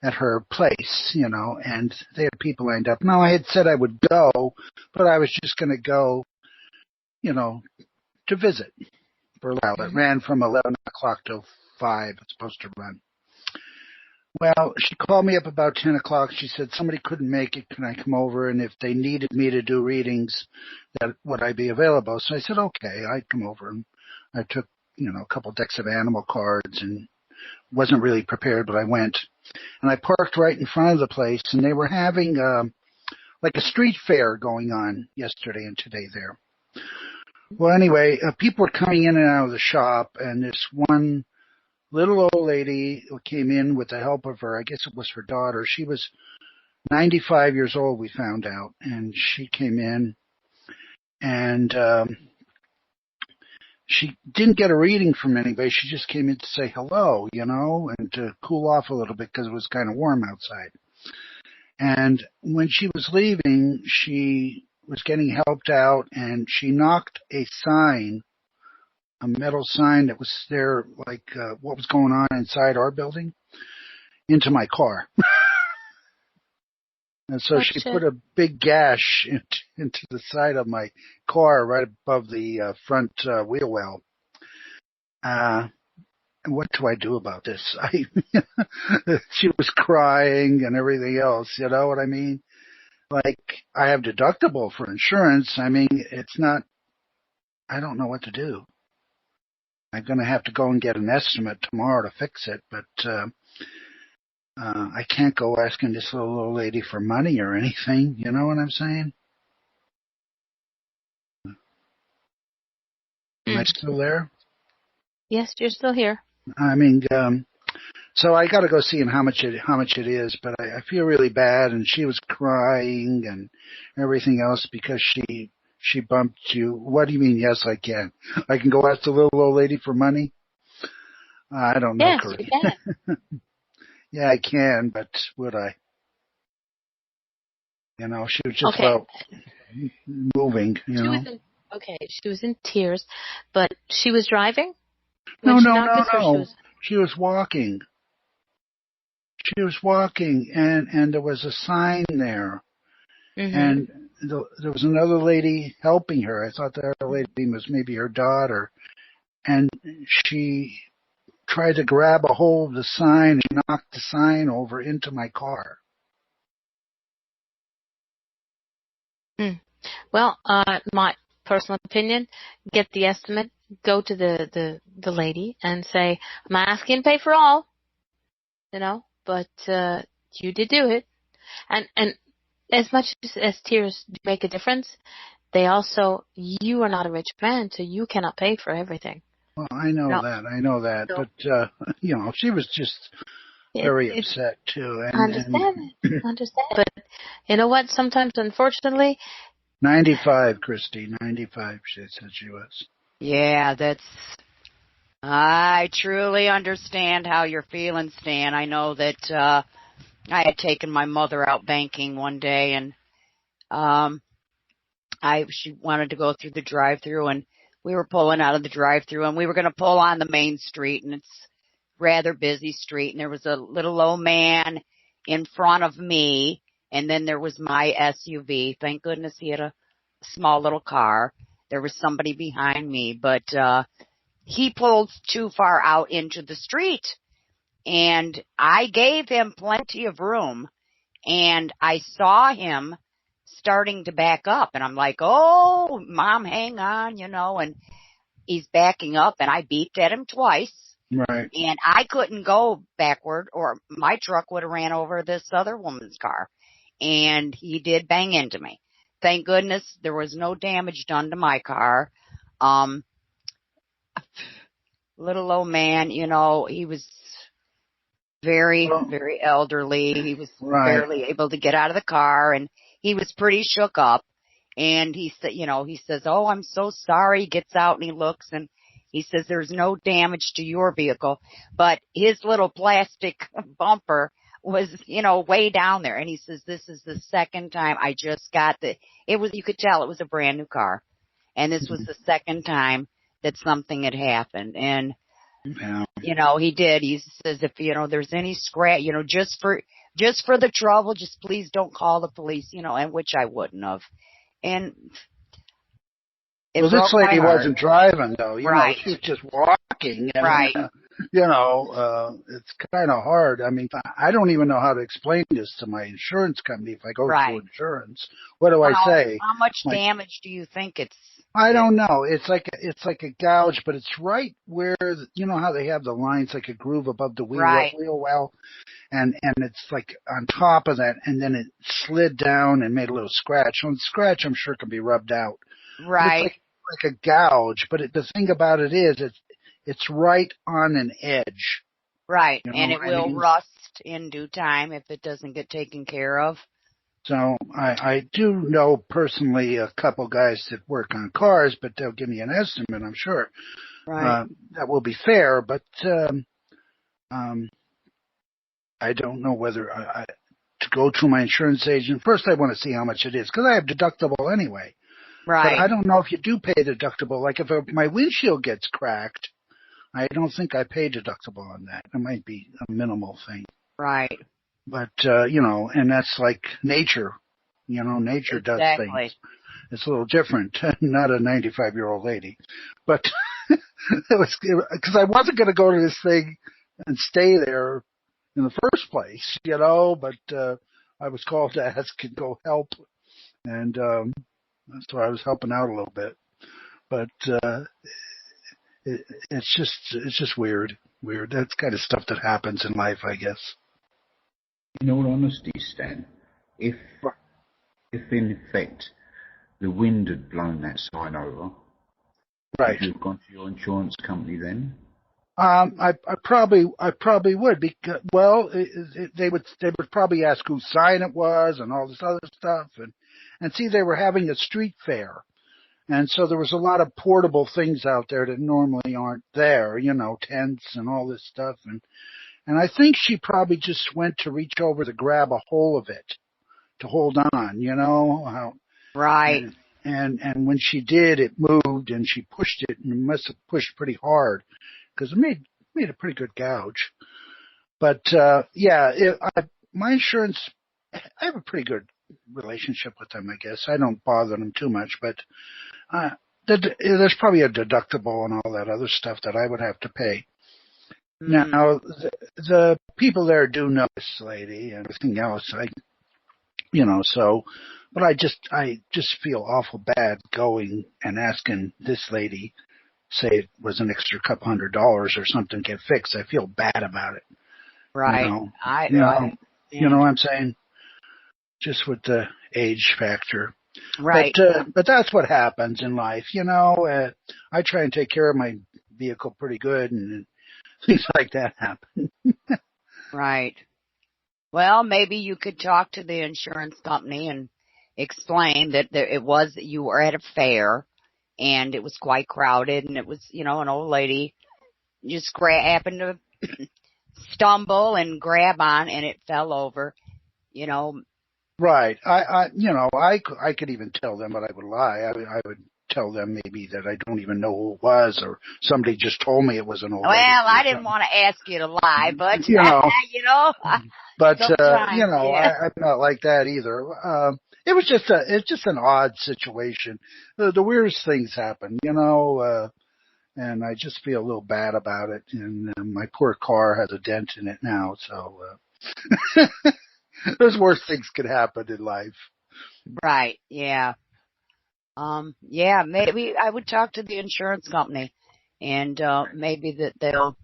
at her place, and they had people lined up. Now, I had said I would go, but I was just going to go, to visit for a while. It ran from 11 o'clock till 5. It's supposed to run. Well, she called me up about 10 o'clock. She said somebody couldn't make it. Can I come over? And if they needed me to do readings, would I be available? So I said, okay, I'd come over. And I took, a couple decks of animal cards and wasn't really prepared, but I went. And I parked right in front of the place, and they were having like a street fair going on yesterday and today there. Well, anyway, people were coming in and out of the shop, and this one little old lady who came in with the help of her, I guess it was her daughter. She was 95 years old, we found out, and she came in, and she didn't get a reading from anybody. She just came in to say hello, and to cool off a little bit because it was kind of warm outside. And when she was leaving, she was getting helped out, and she knocked a sign, a metal sign that was there, like what was going on inside our building, into my car. And so she put a big gash into the side of my car right above the front wheel well. What do I do about this? She was crying and everything else, you know what I mean? Like, I have deductible for insurance. I mean, it's not, I don't know what to do. I'm going to have to go and get an estimate tomorrow to fix it, but I can't go asking this little old lady for money or anything. You know what I'm saying? Am I still there? Yes, you're still here. I mean, so I got to go see how much it is, but I feel really bad, and she was crying and everything else because she bumped you. What do you mean? Yes, I can. I can go ask the little old lady for money. I don't know. Yes, you can. Yeah, I can, but would I? You know, she was just about moving. You know. She was in tears, but she was driving. No. She was walking. she was walking, and there was a sign there, and there was another lady helping her. I thought the other lady was maybe her daughter, and she tried to grab a hold of the sign and knocked the sign over into my car. Well, my personal opinion, get the estimate, go to the lady and say, I'm asking to pay for all, but you did do it. And as much as tears make a difference, you are not a rich man, so you cannot pay for everything. Well, I know that, So, but she was just very upset too. I understand it. But you know what? Sometimes, unfortunately, 95, Christy, 95, she said she was. Yeah, I truly understand how you're feeling, Stan. I know that, I had taken my mother out banking one day, and, she wanted to go through the drive-thru, and we were pulling out of the drive-thru, and we were going to pull on the main street, and it's a rather busy street, and there was a little old man in front of me, and then there was my SUV. Thank goodness he had a small little car. There was somebody behind me, but he pulled too far out into the street, and I gave him plenty of room, and I saw him starting to back up, and I'm like, oh, Mom, hang on, and he's backing up, and I beeped at him twice. Right. And I couldn't go backward, or my truck would have ran over this other woman's car. And he did bang into me. Thank goodness there was no damage done to my car. Little old man, he was very, very elderly. He was barely able to get out of the car, and he was pretty shook up. And he said, he says, oh, I'm so sorry. He gets out and he looks, and he says, there's no damage to your vehicle, but his little plastic bumper was, way down there. And he says, this is the second time I just got you could tell it was a brand new car. And this was the second time that something had happened. And, he did. He says, if, there's any scratch, just for the trouble, just please don't call the police, and which I wouldn't have. And this lady wasn't driving, though. She was just walking. And, it's kind of hard. I mean, I don't even know how to explain this to my insurance company if I go through insurance. What do I say? How much damage do you think it's? I don't know. It's like a gouge, but it's right where how they have the lines like a groove above the wheel real well, and it's like on top of that, and then it slid down and made a little scratch. And the scratch, I'm sure, can be rubbed out. Right. It's like a gouge, but the thing about it is, it's right on an edge. Right, and it will rust in due time if it doesn't get taken care of. So I do know personally a couple guys that work on cars, but they'll give me an estimate, I'm sure. Right. That will be fair, but I don't know whether to go to my insurance agent. First, I want to see how much it is, because I have deductible anyway. Right. But I don't know if you do pay deductible. Like if my windshield gets cracked, I don't think I pay deductible on that. It might be a minimal thing. Right. But, and that's like nature. Nature does things. It's a little different. Not a 95-year-old lady. But it was, because I wasn't going to go to this thing and stay there in the first place, but I was called to ask and go help. And so I was helping out a little bit. But it's just weird. That's kind of stuff that happens in life, I guess. In all honesty, Stan, if in effect the wind had blown that sign over, would you have gone to your insurance company then? I probably would, because they would probably ask whose sign it was and all this other stuff, and see, they were having a street fair, and so there was a lot of portable things out there that normally aren't there, tents and all this stuff, and I think she probably just went to reach over to grab a hold of it, to hold on, Right. And when she did, it moved, and she pushed it, and it must have pushed pretty hard, because it made a pretty good gouge. But my insurance, I have a pretty good relationship with them, I guess. I don't bother them too much, but there's probably a deductible and all that other stuff that I would have to pay. Now, the people there do know this lady and everything else. But I just feel awful bad going and asking this lady, say it was an extra couple $100 or something, get fixed. I feel bad about it. Right. You know what I'm saying? Just with the age factor. Right. But that's what happens in life, I try and take care of my vehicle pretty good, and things like that happen. Right. Well, maybe you could talk to the insurance company and explain that you were at a fair and it was quite crowded, and it was, an old lady just happened to stumble and grab on, and it fell over, Right. I could even tell them, but I would lie. I would tell them maybe that I don't even know who it was, or somebody just told me it was an old lady. Well, I didn't want to ask you to lie, but But yeah. I'm not like that either. It's just an odd situation. The weirdest things happen, and I just feel a little bad about it. And my poor car has a dent in it now, so there's worse things could happen in life. Right. Yeah. Maybe I would talk to the insurance company, and maybe that they'll,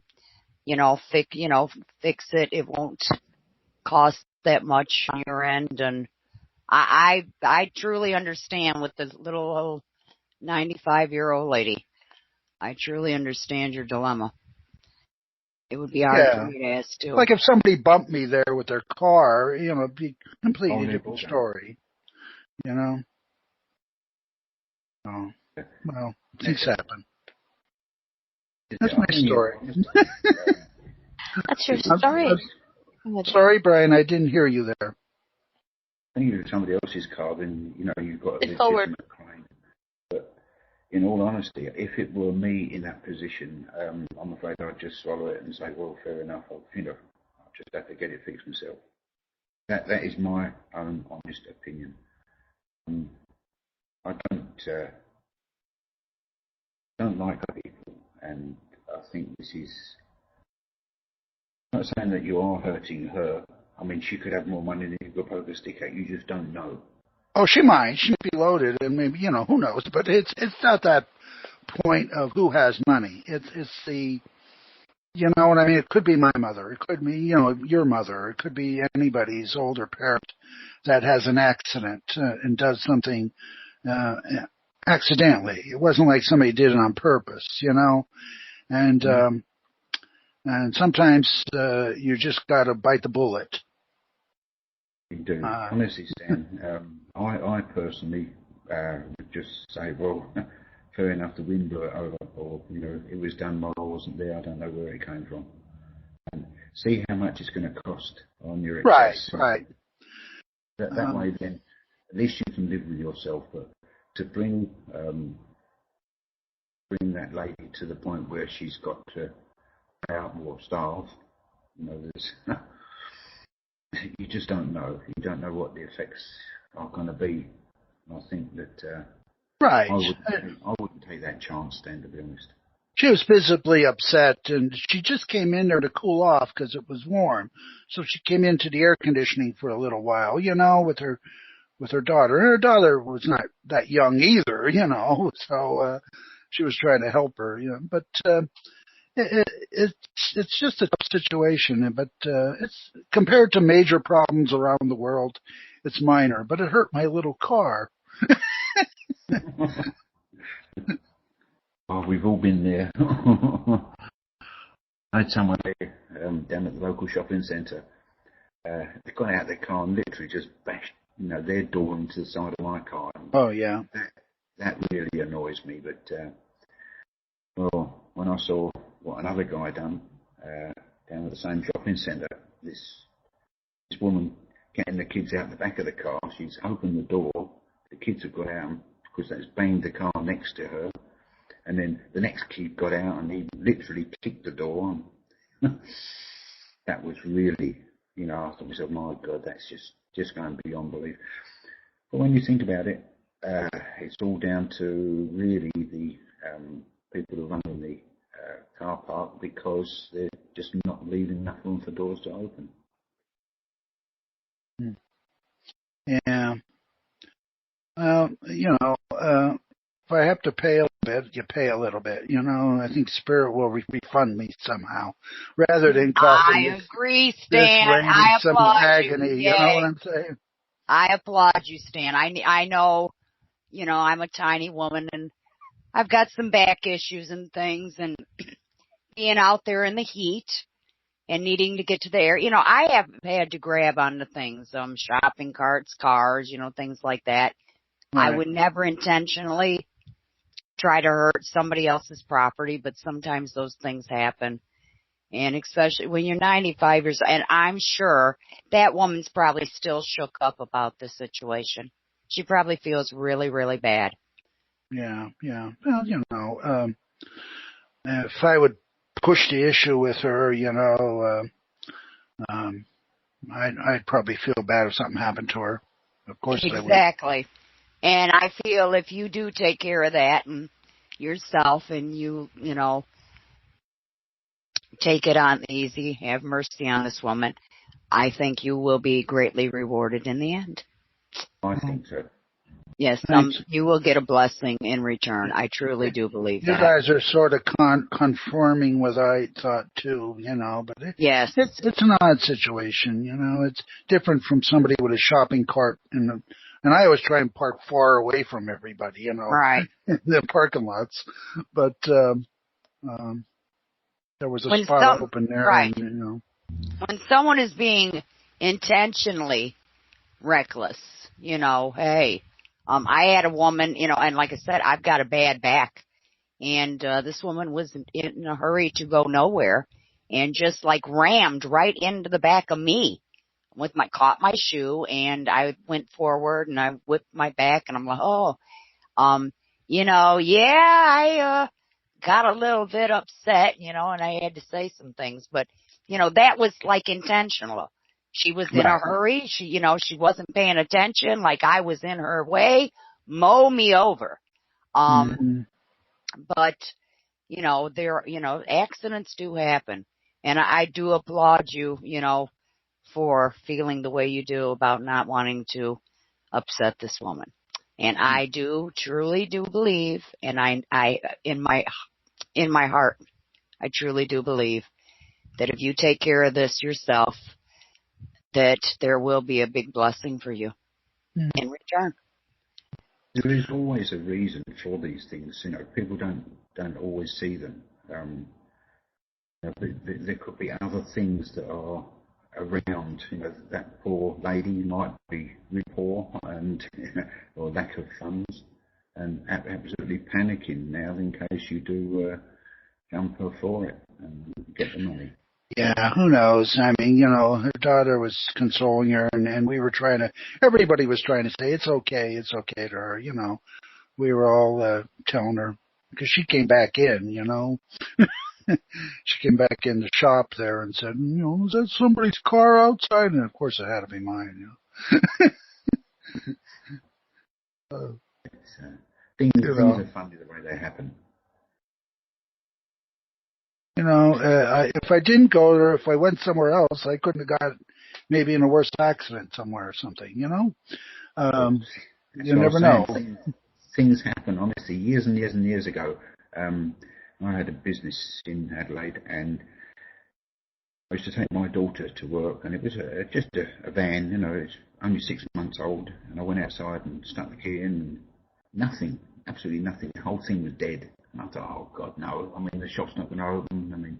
fix it. It won't cost that much on your end, and I truly understand with the little old 95-year-old lady. I truly understand your dilemma. It would be hard for me to ask too. Like if somebody bumped me there with their car, it'd be a completely different story, Oh, well, things happen. That's my story. That's your story. Sorry, Brian, I didn't hear you there. I think if it's somebody else's car, then, you've got a legitimate claim. But in all honesty, if it were me in that position, I'm afraid I'd just swallow it and say, well, fair enough, I'll just have to get it fixed myself. That is my own honest opinion. I don't like people, and I think this is, I'm not saying that you are hurting her. I mean, she could have more money than you could poke a stick at. You just don't know. Oh, she might. She might be loaded, and maybe, who knows? But it's not that point of who has money. It's the, you know what I mean? It could be my mother. It could be, your mother. It could be anybody's older parent that has an accident and does something accidentally. It wasn't like somebody did it on purpose, And sometimes you just got to bite the bullet. You do. Honestly, Stan, I personally would just say, well, fair enough, the wind blew it over, or, it was done while I wasn't there, I don't know where it came from. And see how much it's going to cost on your excess. Right. That way, then, at least you can live with yourself, but to bring that lady to the point where she's got to pay out more staff, there's you just don't know. You don't know what the effects are going to be. I think that right. I wouldn't take that chance, Stan, to be honest. She was visibly upset, and she just came in there to cool off because it was warm. So she came into the air conditioning for a little while, with her daughter. And her daughter was not that young either, so she was trying to help her, But it's just a tough situation, but it's compared to major problems around the world, it's minor. But it hurt my little car. Oh, we've all been there. I had someone down at the local shopping centre. They got out their car and literally just bashed, their door into the side of my car. Oh yeah. That really annoys me. But well, when I saw what another guy done down at the same shopping centre, this woman getting the kids out the back of the car, she's opened the door. The kids have got out because that's banged the car next to her. And then the next kid got out and he literally kicked the door. that was really, I thought to myself, my God, that's just going beyond belief. But when you think about it, it's all down to really the people who run in the car park, because they're just not leaving enough room for doors to open. Yeah. Well, if I have to pay a little bit, you pay a little bit. I think Spirit will refund me somehow, rather than causing I agree, this Stan. rain I and some applaud agony. you. You know what I'm saying? I applaud you, Stan. I know, I'm a tiny woman and I've got some back issues and things, and being out there in the heat and needing to get to the air. I have had to grab onto things, shopping carts, cars, things like that. Right. I would never intentionally try to hurt somebody else's property, but sometimes those things happen. And especially when you're 95 years old, and I'm sure that woman's probably still shook up about this situation. She probably feels really, really bad. Yeah. Well, if I would push the issue with her, I'd probably feel bad if something happened to her. Of course I would. Exactly. And I feel if you do take care of that and yourself, and you take it on easy, have mercy on this woman, I think you will be greatly rewarded in the end. I think so. Yes, you will get a blessing in return. I truly do believe that. You guys are sort of conforming with I thought too, but yes, it's an odd situation, It's different from somebody with a shopping cart and I always try and park far away from everybody, right. in the parking lots. But there was a spot open there, right. and when someone is being intentionally reckless, hey. I had a woman, and like I said, I've got a bad back, and this woman was in a hurry to go nowhere, and just like rammed right into the back of me caught my shoe, and I went forward and I whipped my back, and I'm like, I got a little bit upset, and I had to say some things, but that was like intentional. She was in a hurry. She wasn't paying attention. Like I was in her way, mow me over. But, accidents do happen. And I do applaud you, for feeling the way you do about not wanting to upset this woman. And I truly do believe, and I in my heart, I truly do believe that if you take care of this yourself, that there will be a big blessing for you in return. There is always a reason for these things. People don't always see them. There could be other things that are around. That poor lady might be really poor and or lack of funds, and absolutely panicking now in case you do jump her for it and get the money. Yeah, who knows? I mean, her daughter was consoling her, and everybody was trying to say, it's okay to her, We were all telling her, because she came back in, She came back in the shop there and said, is that somebody's car outside? And of course it had to be mine, Things are funny the way they happen. If I didn't go there, if I went somewhere else, I couldn't have got maybe in a worse accident somewhere or something, You never know. Things happen, honestly. Years and years and years ago, I had a business in Adelaide, and I used to take my daughter to work, and it was just a van, it's only 6 months old, and I went outside and stuck the key in, and nothing, absolutely nothing. The whole thing was dead. And I thought, oh God, no. I mean, the shop's not going to open. I mean,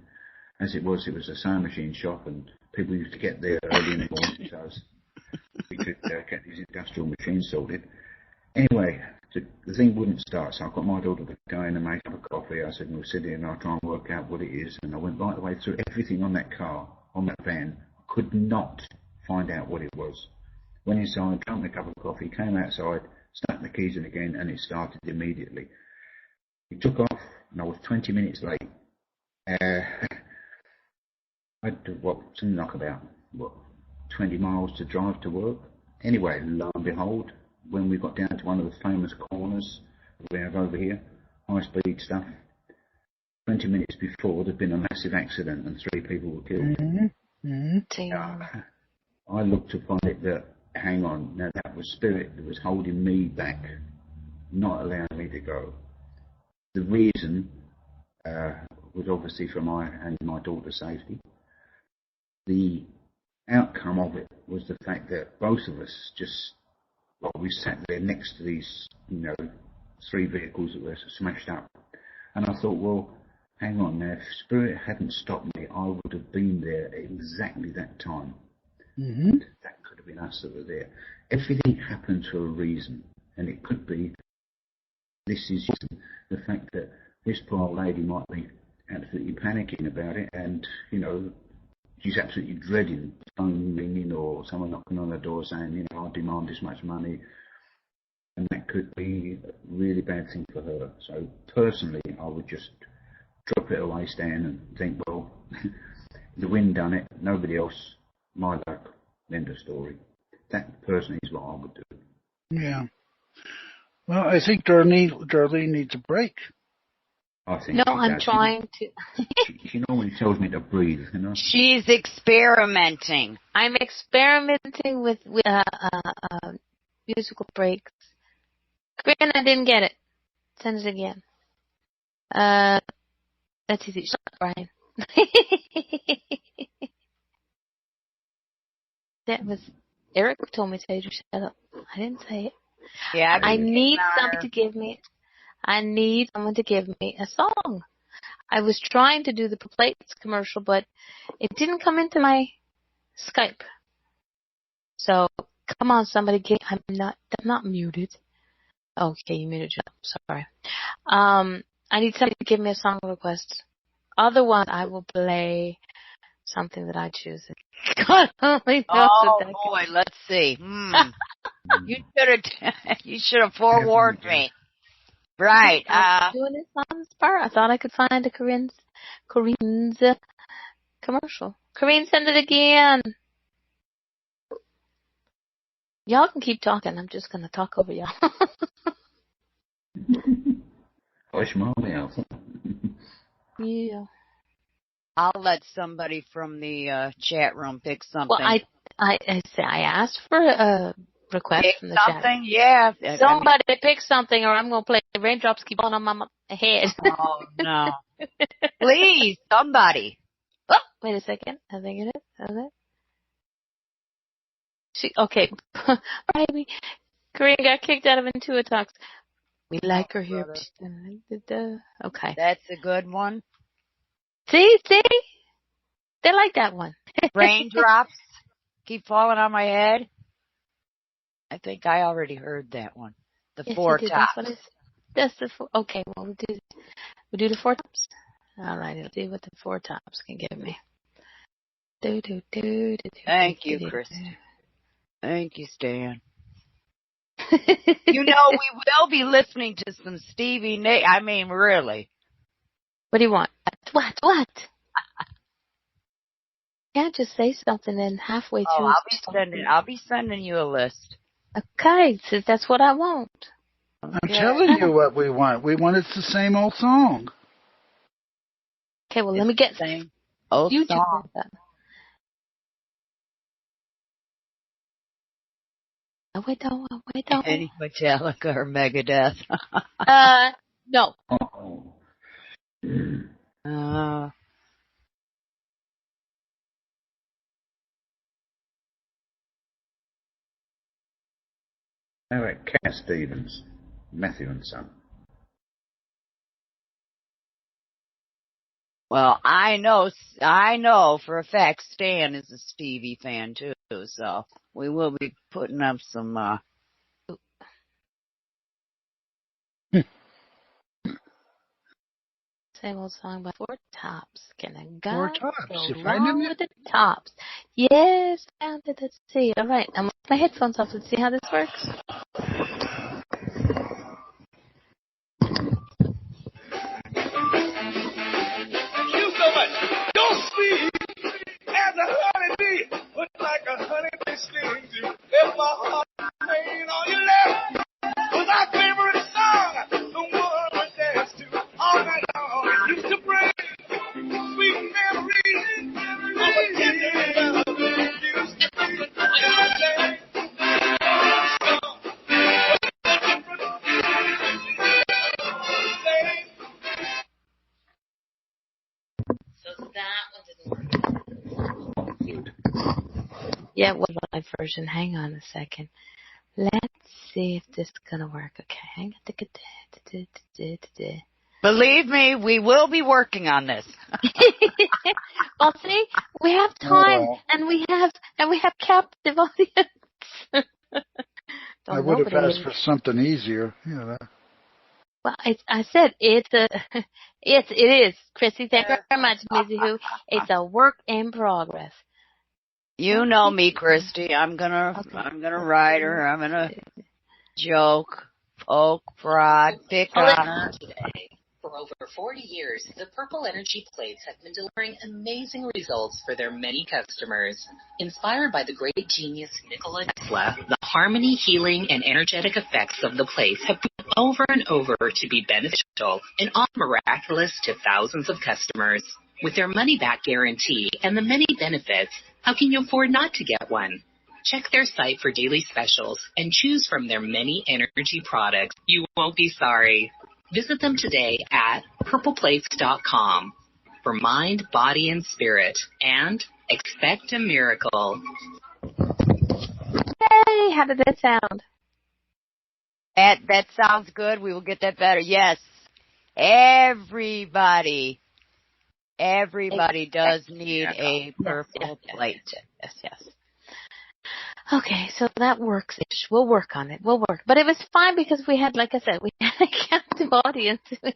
as it was a sewing machine shop, and people used to get there early in the morning, so we could get these industrial machines sorted. Anyway, the thing wouldn't start, so I got my daughter to go in and make up a coffee. I said, we'll sit here and I'll try and work out what it is. And I went right the way through everything on that car, on that van. I could not find out what it was. Went inside, drank a cup of coffee, came outside, stuck the keys in again, and it started immediately. It took off, and I was 20 minutes late. I had something like about 20 miles to drive to work. Anyway, lo and behold, when we got down to one of the famous corners we have over here, high speed stuff, 20 minutes before there'd been a massive accident and 3 people were killed. I looked upon it that, hang on, now that was spirit that was holding me back, not allowing me to go. The reason was obviously for my and my daughter's safety. The outcome of it was the fact that both of us we sat there next to these, 3 vehicles that were smashed up. And I thought, well, hang on now, if spirit hadn't stopped me, I would have been there at exactly that time. Mm-hmm. That could have been us that were there. Everything happens for a reason, and it could be this is just the fact that this poor lady might be absolutely panicking about it, and she's absolutely dreading the phone ringing or someone knocking on the door saying, I demand this much money, and that could be a really bad thing for her. So personally, I would just drop it away, Stan, and think, well, the wind done it, nobody else, my luck, end of story. That personally is what I would do. Yeah. Well, I think Darlene needs a break. I think No, I'm trying to. She normally tells me to breathe, She's experimenting. I'm experimenting with musical breaks. Corinne, I didn't get it. Send it again. That's easy. Shut up, Brian. That was Eric told me to tell you to shut up. I didn't say it. Yeah, I need someone to give me a song. I was trying to do the plates commercial, but it didn't come into my Skype. So come on, somebody, I'm not muted. Okay, you muted yourself. Sorry. I need somebody to give me a song request. Otherwise, I will play something that I choose. God only knows what that boy, let's see. You should have forewarned me. Right. Doing this on the spot. I thought I could find a Corinne's commercial. Corinne, send it again. Y'all can keep talking. I'm just gonna talk over y'all. Push mommy out. Yeah. I'll let somebody from the chat room pick something. Well, I asked for a request pick from the something? chat. Yeah. Somebody pick something, or I'm gonna play Raindrops Keep Falling on My Head. Oh no! Please, somebody. Oh, wait a second. I think it is. Is it? Okay. Baby, Corinne got kicked out of IntuiTalks. We like her here. Okay. That's a good one. See? They like that one. Raindrops keep falling on my head. I think I already heard that one. The yes, 4 tops. That's the 4. Okay, well, we'll do the 4 tops. All right, let's see what the 4 tops can give me. Thank you, Kristen. Thank you, Stan. We will be listening to some Stevie Nicks. I mean, really. What do you want? What? Can't just say something and halfway through. I'll be sending you a list. Okay, so that's what I want. Okay. I'm telling you what we want. We want it's the same old song. Okay, well, let me get same old YouTube song. Wait, don't. Any Metallica or Megadeth? No. How about Cat Stevens, Matthew and Son? Well, I know for a fact Stan is a Stevie fan too, so we will be putting up some. Same old song by 4 tops. Can I go 4 tops? Go along with the tops? Yes, found it. Let's see. All right, I'm with my headphones off. Let's see how this works. You so much. Don't speak. a honeybee, look like a honeybee stings you. If my heart remain on your left, was our favorite song, the one we dance to all night long. It used to bring sweet memories of a tender love that used to be. So that one didn't work. Yeah, it was a live version. Hang on a second. Let's see if this is gonna work. Okay, hang on. Believe me, we will be working on this. Well, see, we have time, and we have captive audience. I would have asked for something easier. Well, I said it is. Chrissy, thank you very much, Missy Who. It's a work in progress. You know me, Christy. I'm gonna ride her. I'm gonna joke, poke, prod, pick on her. Today. For over 40 years, the Purple Energy plates have been delivering amazing results for their many customers. Inspired by the great genius Nikola Tesla, the harmony, healing, and energetic effects of the plates have proven over and over to be beneficial and often miraculous to thousands of customers. With their money-back guarantee and the many benefits, how can you afford not to get one? Check their site for daily specials and choose from their many energy products. You won't be sorry. Visit them today at purpleplates.com for mind, body, and spirit, and expect a miracle. Hey, how did that sound? That sounds good. We will get that better. Yes. Everybody does need a purple plate. Yes. Okay, so that works. We'll work on it. But it was fine because we had, like I said, we had a captive audience. No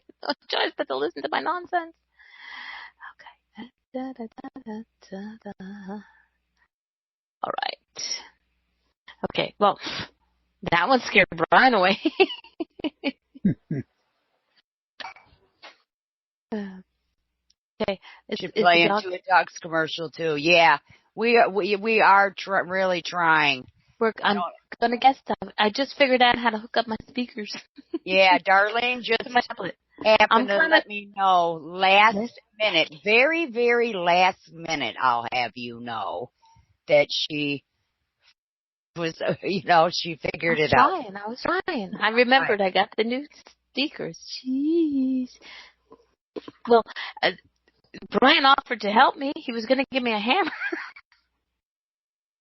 choice but to listen to my nonsense. Okay. All right. Okay, well, that one scared Brian away. Okay. Should play IntuiTalks commercial too. Yeah. We are really trying. I'm gonna guess stuff. I just figured out how to hook up my speakers. Yeah, Darlene just happened to let me know last minute, very, very last minute, I'll have you know, that she was, she figured it out. I was trying. I remembered I got the new speakers. Jeez. Well, Brian offered to help me. He was gonna give me a hammer.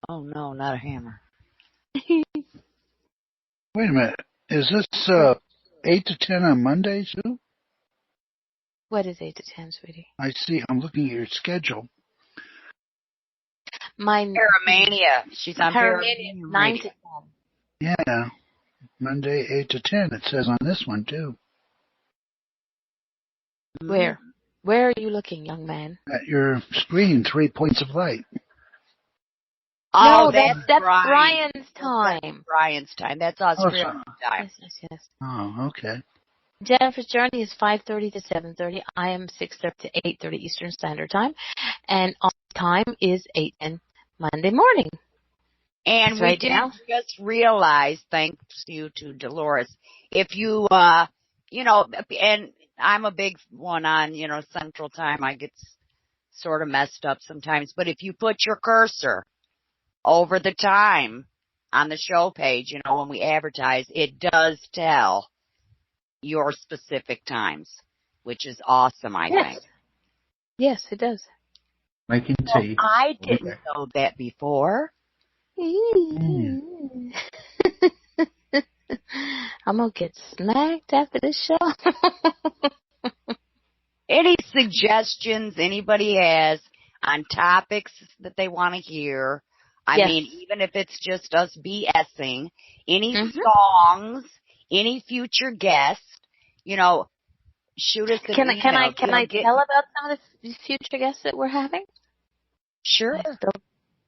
Oh no, not a hammer. Wait a minute. Is this 8 to 10 on Mondays too? What is 8 to 10, sweetie? I see. I'm looking at your schedule. Paramania. She's on Paramania. 9 to 10. Yeah. Monday, 8 to 10. It says on this one too. Where? Where are you looking, young man? At your screen, 3 points of light. Oh, no, that's Brian's time. That's Brian's time. That's Australian time. Yes. Oh, okay. Jennifer's journey is 5:30 to 7:30. I am 6:30 to 8:30 Eastern Standard Time, and our time is 8:10 Monday morning. And that's we right did now. just realize, thanks you to Dolores, if you, and I'm a big one on, Central Time. I get sort of messed up sometimes, but if you put your cursor over the time on the show page, when we advertise, it does tell your specific times, which is awesome, I think. Yes, it does. Making tea. I didn't know that before. I'm going to get smacked after this show. Any suggestions anybody has on topics that they want to hear? I mean, even if it's just us BSing, any songs, any future guests, shoot us an email. Can I tell about some of the future guests that we're having? Sure.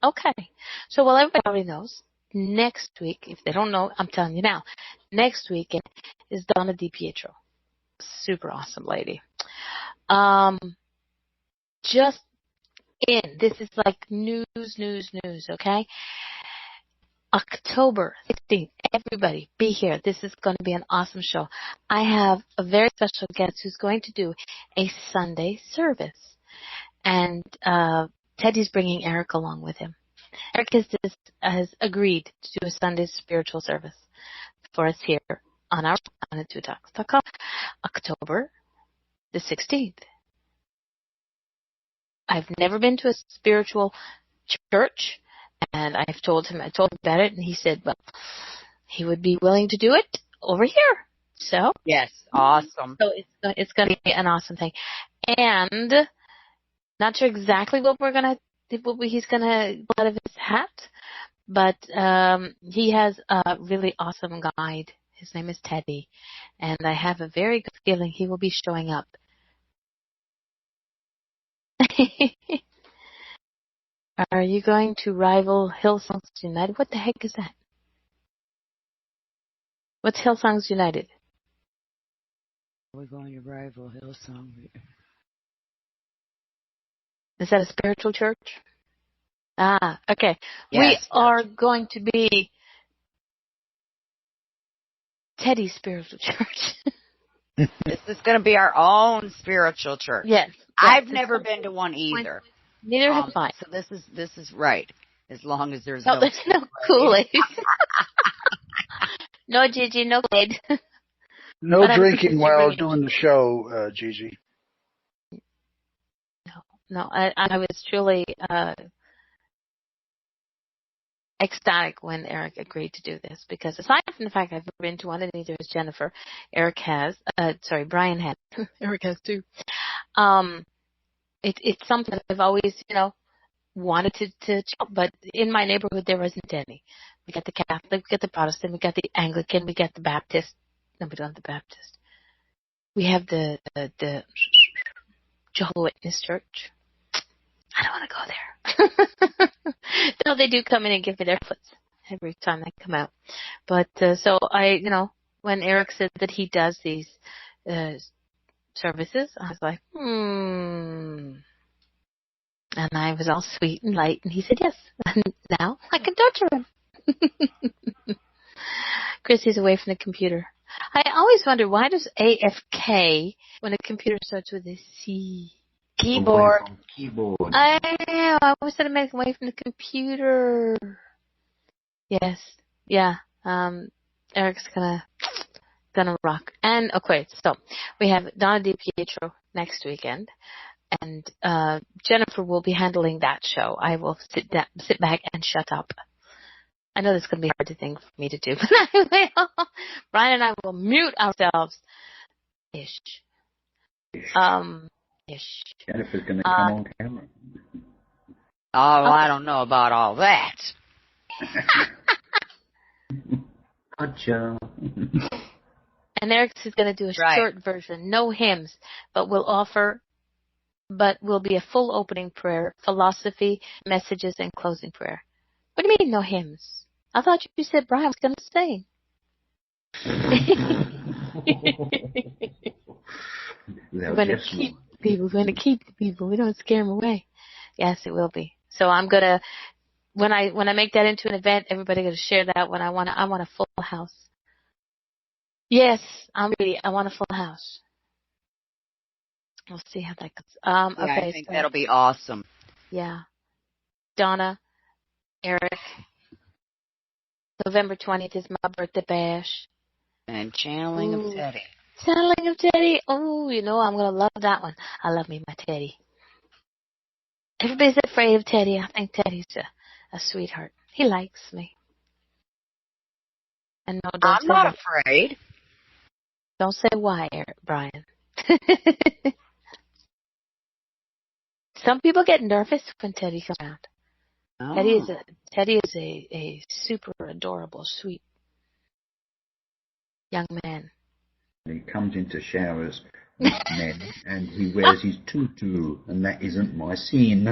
Okay. So, everybody already knows, next week, if they don't know, I'm telling you now, next week is Donna DiPietro. Super awesome lady. Just in. This is like news, okay? October 16th. Everybody, be here. This is going to be an awesome show. I have a very special guest who's going to do a Sunday service. And Teddy's bringing Eric along with him. Eric has agreed to do a Sunday spiritual service for us here on our on IntuiTalks.com, October the 16th. I've never been to a spiritual church, and I told him about it, and he said, well, he would be willing to do it over here. So Yes, awesome. So it's going to be an awesome thing, and not sure exactly what he's going to pull out of his hat, but he has a really awesome guide. His name is Teddy, and I have a very good feeling he will be showing up. Are you going to rival Hillsongs United? What the heck is that? What's Hillsongs United? We're going to rival Hillsong. Is that a spiritual church? Ah, okay. Yes, we are going to be Teddy's spiritual church. This is going to be our own spiritual church. Yes. I've never been to one either. Neither have I. So this is right. As long as there's there's no Kool-Aid. No Gigi, no Kool-Aid. No drinking while doing the show, Gigi. No. I was truly ecstatic when Eric agreed to do this, because aside from the fact I've never been to one, and neither has Jennifer, Brian has. Eric has too. It's something that I've always, wanted to check, but in my neighborhood there wasn't any. We got the Catholic, we got the Protestant, we got the Anglican, we got the Baptist. No, we don't have the Baptist. We have the Jehovah's Witness Church. I don't want to go there. No, they do come in and give me their foots every time they come out. But so I, when Eric said that he does these services, I was like, And I was all sweet and light, and he said yes. And now I can torture him. Chrissy's away from the computer. I always wonder, why does AFK when a computer starts with a C? Keyboard. I know. I always said I'm away from the computer. Yes. Yeah. Eric's gonna rock. And okay, so we have Donna DiPietro next weekend, and Jennifer will be handling that show. I will sit back and shut up. I know this is going to be hard to think for me to do, but I will. Brian and I will mute ourselves. Ish. Jennifer's going to come on camera. Oh, I don't know about all that. Gotcha. And Eric is going to do a short version, no hymns, but will be a full opening prayer, philosophy, messages, and closing prayer. What do you mean, no hymns? I thought you said Brian was going to sing. We're going to keep the people. We don't scare them away. Yes, it will be. So I'm going to, when I make that into an event, everybody going to share that when I want a full house. Yes, I want a full house. We'll see how that goes. Okay, I think that'll be awesome. Yeah. Donna, Eric, November 20th is my birthday bash. And channeling of Teddy. Channeling of Teddy. Oh, I'm going to love that one. I love me my Teddy. Everybody's afraid of Teddy. I think Teddy's a sweetheart. He likes me. And no, I'm not afraid. Don't say why, Brian. Some people get nervous when Teddy comes around. Oh. Teddy is a super adorable, sweet young man. He comes into showers with men and he wears his tutu, and that isn't my scene.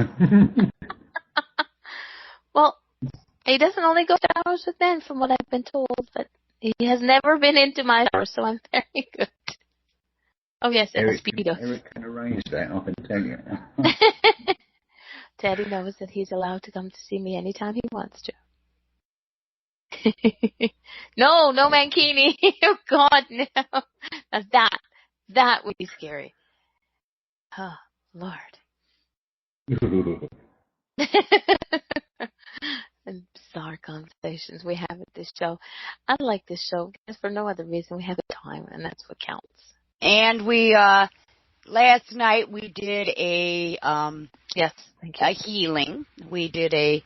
Well, he doesn't only go to showers with men, from what I've been told, but he has never been into my shower, so I'm very good. Oh, yes, and a Speedo. Eric can arrange that, I can tell you. Teddy knows that he's allowed to come to see me anytime he wants to. No mankini. Oh God, no. Now that would be scary. Oh, Lord. And bizarre conversations we have at this show. I like this show because for no other reason we have time, and that's what counts. And we last night we did a yes, thank you. A healing. We did a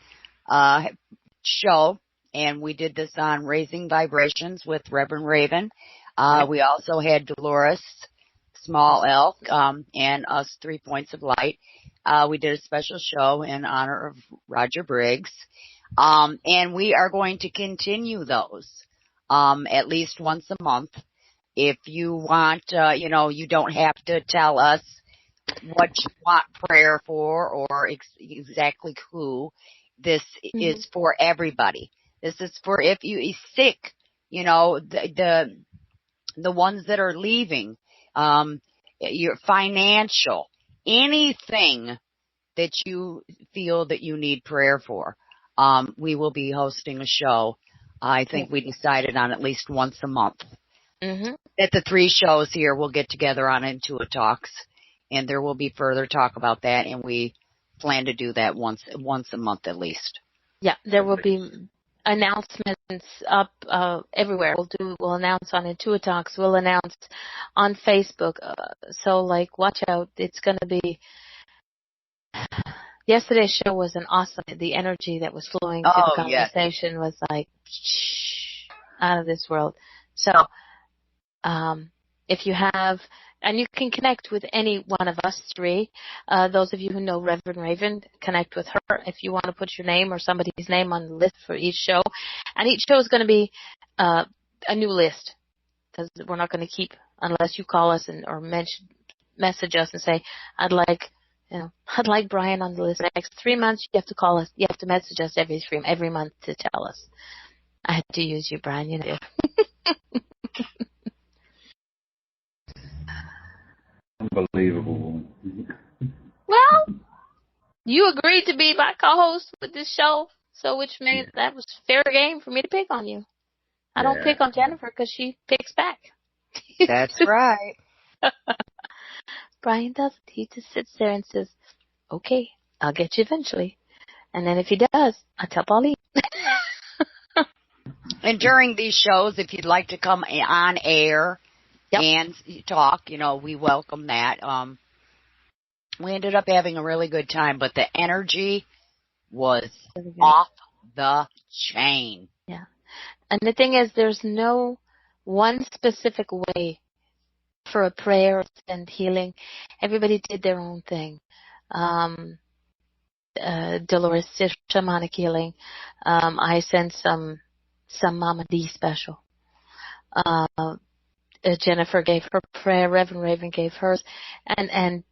show, and we did this on Raising Vibrations with Reverend Raven. We also had Dolores Small Elk and us 3 Points of Light. We did a special show in honor of Roger Briggs. And we are going to continue those at least once a month. If you want, you don't have to tell us what you want prayer for or exactly who. This is for everybody. This is for if you are sick, the ones that are leaving, your financial, anything that you feel that you need prayer for. We will be hosting a show. I think we decided on at least once a month. At the 3 shows here, we'll get together on IntuiTalks, and there will be further talk about that, and we plan to do that once a month at least. Yeah, there will be announcements up everywhere. We'll announce on IntuiTalks. We'll announce on Facebook. So, watch out. It's going to be. Yesterday's show was an awesome. The energy that was flowing through the conversation was out of this world. So, if you have, and you can connect with any one of us 3. Those of you who know Reverend Raven, connect with her. If you want to put your name or somebody's name on the list for each show, and each show is going to be a new list, because we're not going to keep unless you call us or message us and say, I'd like Brian on the list. The next 3 months, you have to call us. You have to message us every month to tell us. I had to use you, Brian. You know. Unbelievable. Well, you agreed to be my co-host with this show, so which means that was fair game for me to pick on you. I don't pick on Jennifer because she picks back. That's right. Brian doesn't. He just sits there and says, okay, I'll get you eventually. And then if he does, I tell Pauline. And during these shows, if you'd like to come on air and talk, we welcome that. We ended up having a really good time, but the energy was off the chain. Yeah. And the thing is, there's no one specific way for a prayer and healing. Everybody did their own thing. Dolores did shamanic healing. I sent some Mama D special. Jennifer gave her prayer. Reverend Raven gave hers, and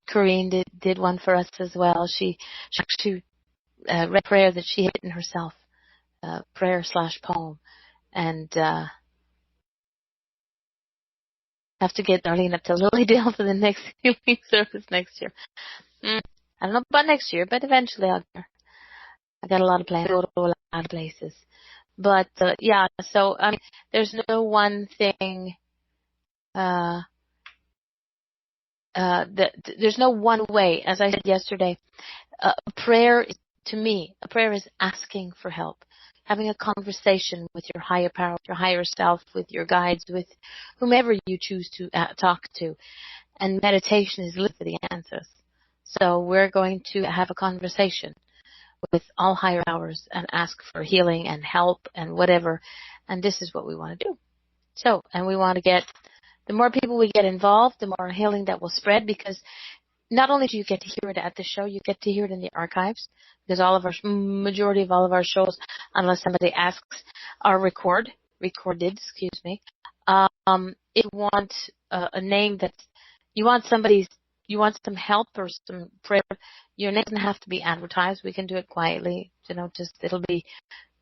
Corrine did one for us as well. She read prayer that she had written herself, prayer/poem, and have to get Darlene up to Lilydale for the next healing service next year. I don't know about next year, but eventually I'll get her. I got a lot of plans to go to a lot of places. But, so, there's no one thing, there's no one way. As I said yesterday, prayer is asking for help, having a conversation with your higher power, your higher self, with your guides, with whomever you choose to talk to. And meditation is looking for the answers. So we're going to have a conversation with all higher powers and ask for healing and help and whatever. And this is what we want to do. So, and we want to get, the more people we get involved, the more healing that will spread, because not only do you get to hear it at the show, you get to hear it in the archives, because majority of all of our shows, unless somebody asks, are recorded, if you want a name that's, you want some help or some prayer, your name doesn't have to be advertised. We can do it quietly. It'll be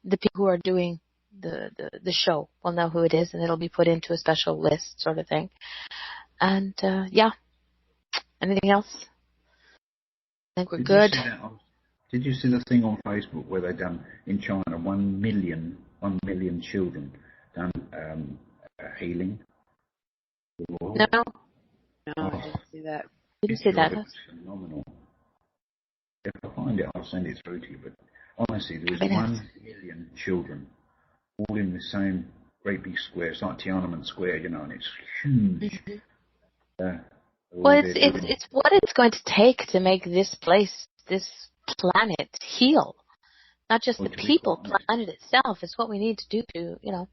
the people who are doing the show will know who it is, and it'll be put into a special list sort of thing. And, anything else? think we're Did good. you see that? Did you see the thing on Facebook where they done in China 1 million children done healing? No, No, I didn't see that. didn't see that. It was phenomenal. If I find it, I'll send it through to you. But honestly, there was 1 million children all in the same great big square. It's like Tiananmen Square, you know, and it's huge. Well, it's what it's going to take to make this place, this planet, heal. Not just the people, planet itself. It's what we need to do to, you know.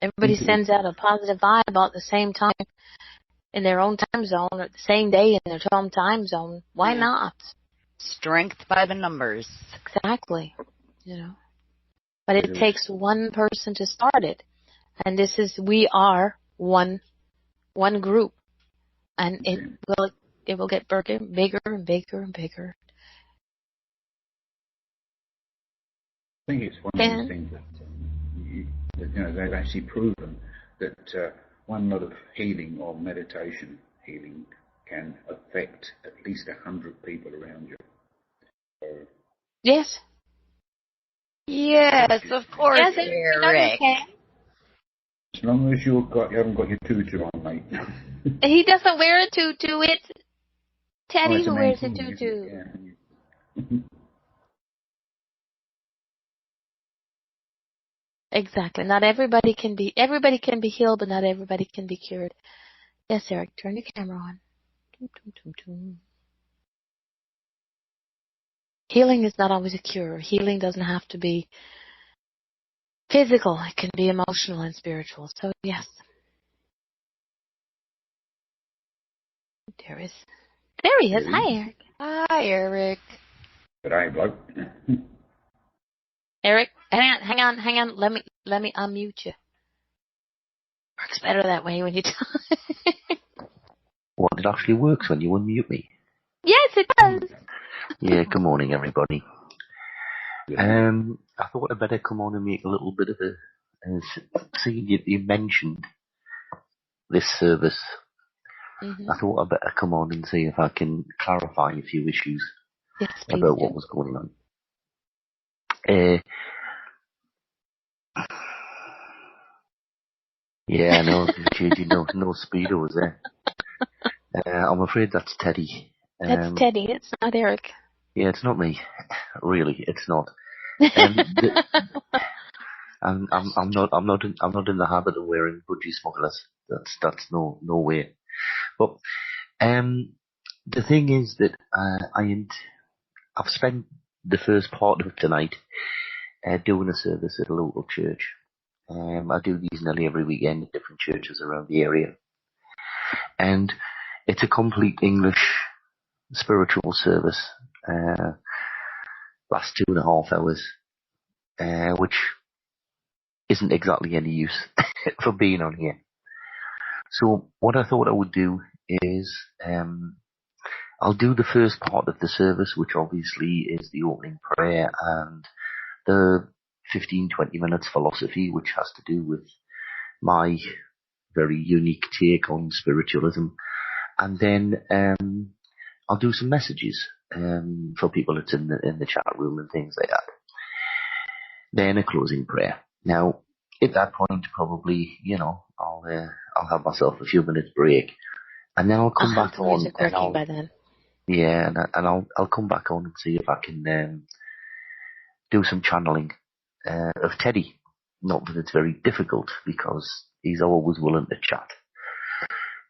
Everybody sends out a positive vibe all at the same time in their own time zone, or the same day in their own time zone. Why not? Strength by the numbers. Exactly. You know. But it takes one person to start it. And we are one group. And it will get bigger and bigger and bigger and bigger. I think it's one of those things that they've actually proven that one lot of healing or meditation healing can affect at least 100 people around you. So, yes, of course, yes, Eric. As long as you haven't got your tutu on, mate. He doesn't wear a tutu. It's Teddy who wears a tutu. Yeah. Exactly. Not everybody can be healed, but not everybody can be cured. Yes, Eric, turn your camera on. Healing is not always a cure. Healing doesn't have to be physical. It can be emotional and spiritual. So, yes. There he is. Hi, Eric. Hi, Eric. Good day, bloke. Eric, hang on. Let me unmute you. Works better that way when you talk. Well, it actually works when you unmute me. Yes, it does. Yeah, good morning, everybody. I thought I'd better come on and make a little bit of seeing you mentioned this service. Mm-hmm. I thought I'd better come on and see if I can clarify a few issues about what was going on. Yeah, no speedos there. I'm afraid that's Teddy. That's Teddy. It's not Eric. Yeah, it's not me. Really, it's not. I'm not in the habit of wearing budgie smugglers. That's no way. But the thing is that I've spent the first part of tonight doing a service at a local church. I do these nearly every weekend at different churches around the area, and it's a complete English spiritual service. Lasts 2.5 hours, which isn't exactly any use for being on here. So what I thought I would do is I'll do the first part of the service, which obviously is the opening prayer and the 15-20 minutes philosophy, which has to do with my very unique take on spiritualism. And then I'll do some messages for people that's in the chat room and things like that. Then a closing prayer. Now, at that point, probably, I'll have myself a few minutes break, and then I'll come back on. And I'll come back on and see if I can do some channeling of Teddy. Not that it's very difficult, because he's always willing to chat.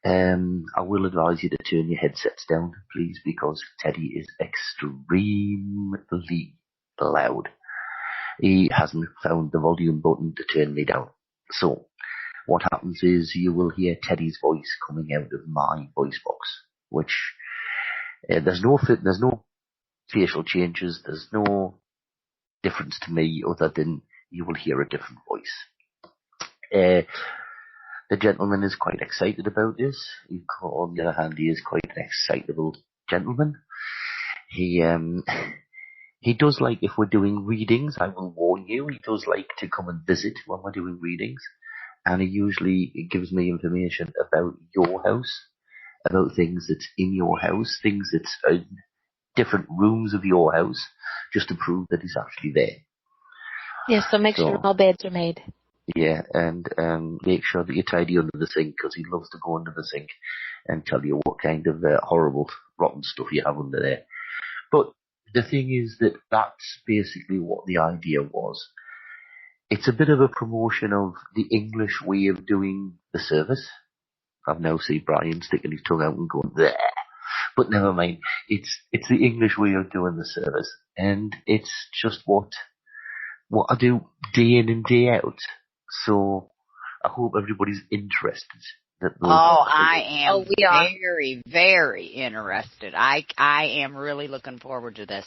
I will advise you to turn your headsets down, please, because Teddy is extremely loud. He hasn't found the volume button to turn me down. So what happens is you will hear Teddy's voice coming out of my voice box, which there's no facial changes, there's no difference to me other than you will hear a different voice. The gentleman is quite excited about this. On the other hand, he is quite an excitable gentleman. He does like, if we're doing readings, I will warn you, he does like to come and visit when we're doing readings. And he usually gives me information about your house, about things that's in your house, things that's different rooms of your house just to prove that he's actually there. Yes, so make sure all beds are made. Yeah, and make sure that you tidy under the sink, because he loves to go under the sink and tell you what kind of horrible, rotten stuff you have under there. But the thing is that that's basically what the idea was. It's a bit of a promotion of the English way of doing the service. I've now seen Brian sticking his tongue out and going there. But never mind. It's the English way of doing the service. And it's just what I do day in and day out. So I hope everybody's interested. I am we are. very, very interested. I am really looking forward to this.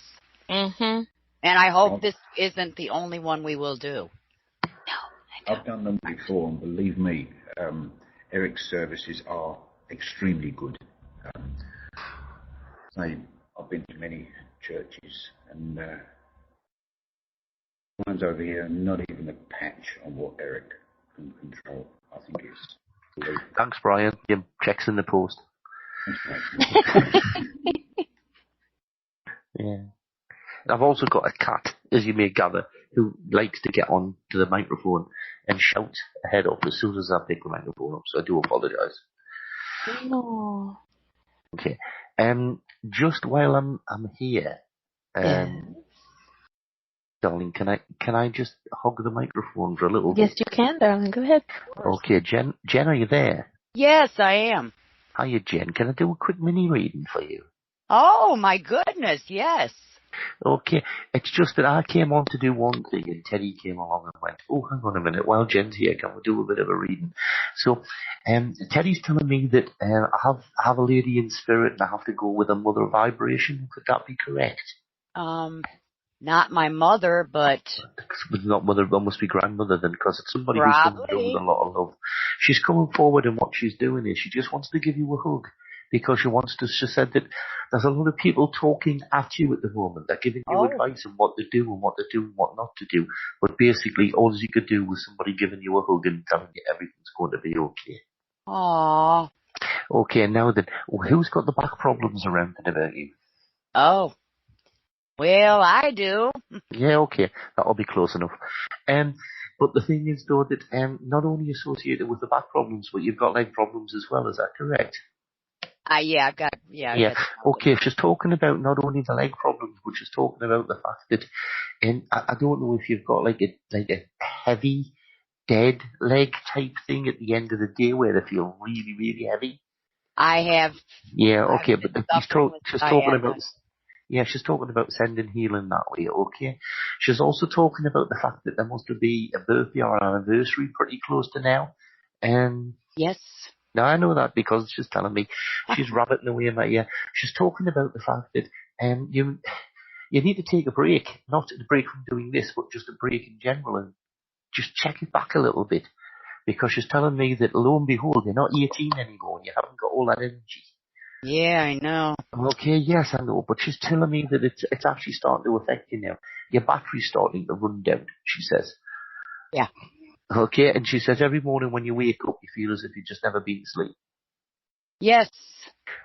Mm-hmm. And I hope this isn't the only one we will do. No, I've done them before, and believe me, Eric's services are extremely good. I've been to many churches, and ones over here, not even a patch on what Eric can control. I think it's believable. Thanks, Brian. Your check's in the post. Yeah. I've also got a cat, as you may gather, who likes to get on to the microphone and shout ahead of as soon as I pick the microphone up, so I do apologise. No. Okay. Just while I'm here, darling, can I just hog the microphone for a little bit? Yes, you can, darling. Go ahead. Okay, Jen, are you there? Yes, I am. Hiya, Jen. Can I do a quick mini reading for you? Oh, my goodness, yes. Okay, it's just that I came on to do one thing and Teddy came along and went, oh, hang on a minute, while Jen's here, can we do a bit of a reading? So, Teddy's telling me that I have a lady in spirit and I have to go with a mother vibration. Could that be correct? Not my mother, but... Not mother, but must be grandmother then, because it's somebody Probably. who's coming with a lot of love. She's coming forward and what she's doing is she just wants to give you a hug. Because she said that there's a lot of people talking at you at the moment. They're giving you advice on what to do and what to do and what not to do. But basically, all you could do was somebody giving you a hug and telling you everything's going to be okay. Aww. Okay, now then, who's got the back problems around and about you? Oh. Well, I do. Yeah, okay, that'll be close enough. But the thing is, though, that not only associated with the back problems, but you've got leg problems as well. Is that correct? Yeah, Okay, she's talking about not only the leg problems, but she's talking about the fact that, and I don't know if you've got like a heavy, dead leg type thing at the end of the day where they feel really, really heavy. I have. Yeah, okay, but she's talking about. Yeah, she's talking about sending healing that way, okay? She's also talking about the fact that there must be a birthday or an anniversary pretty close to now. Yes. Now, I know that because she's telling me, she's rabbiting away in my ear. She's talking about the fact that you need to take a break, not a break from doing this, but just a break in general, and just check it back a little bit. Because she's telling me that, lo and behold, you're not 18 anymore, and you haven't got all that energy. Yeah, I know. Okay, yes, I know, but she's telling me that it's actually starting to affect you now. Your battery's starting to run down, she says. Yeah. Okay, and she says every morning when you wake up, you feel as if you've just never been asleep. Yes.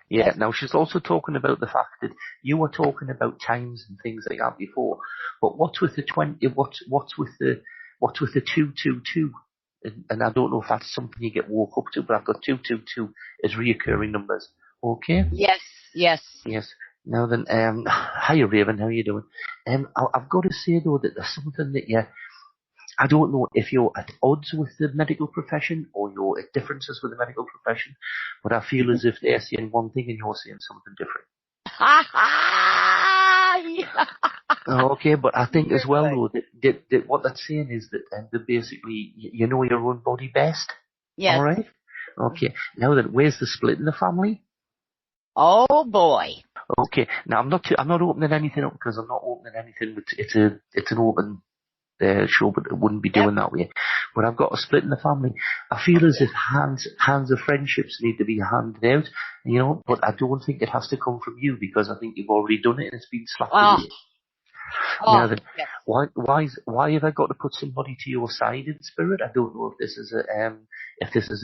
Yeah, now she's also talking about the fact that you were talking about times and things like that before, but what's with the 20, what's with the 222? And I don't know if that's something you get woke up to, but I've got 222 as reoccurring numbers. Okay? Yes. Now then, hiya Raven, how are you doing? I've got to say though that there's something that I don't know if you're at odds with the medical profession or you're at differences with the medical profession, but I feel as if they're saying one thing and you're saying something different. Okay, but I think as well though that what that's saying is that basically you know your own body best. Yes. All right. Okay. Now then, where's the split in the family? Oh boy. Okay. Now I'm not opening anything up because I'm not opening anything. It's an open show, but it wouldn't be doing that way. But I've got a split in the family. I feel as if hands of friendships need to be handed out, but I don't think it has to come from you because I think you've already done it and it's been slapped away. Now then, yes. why have I got to put somebody to your side in spirit? I don't know if this is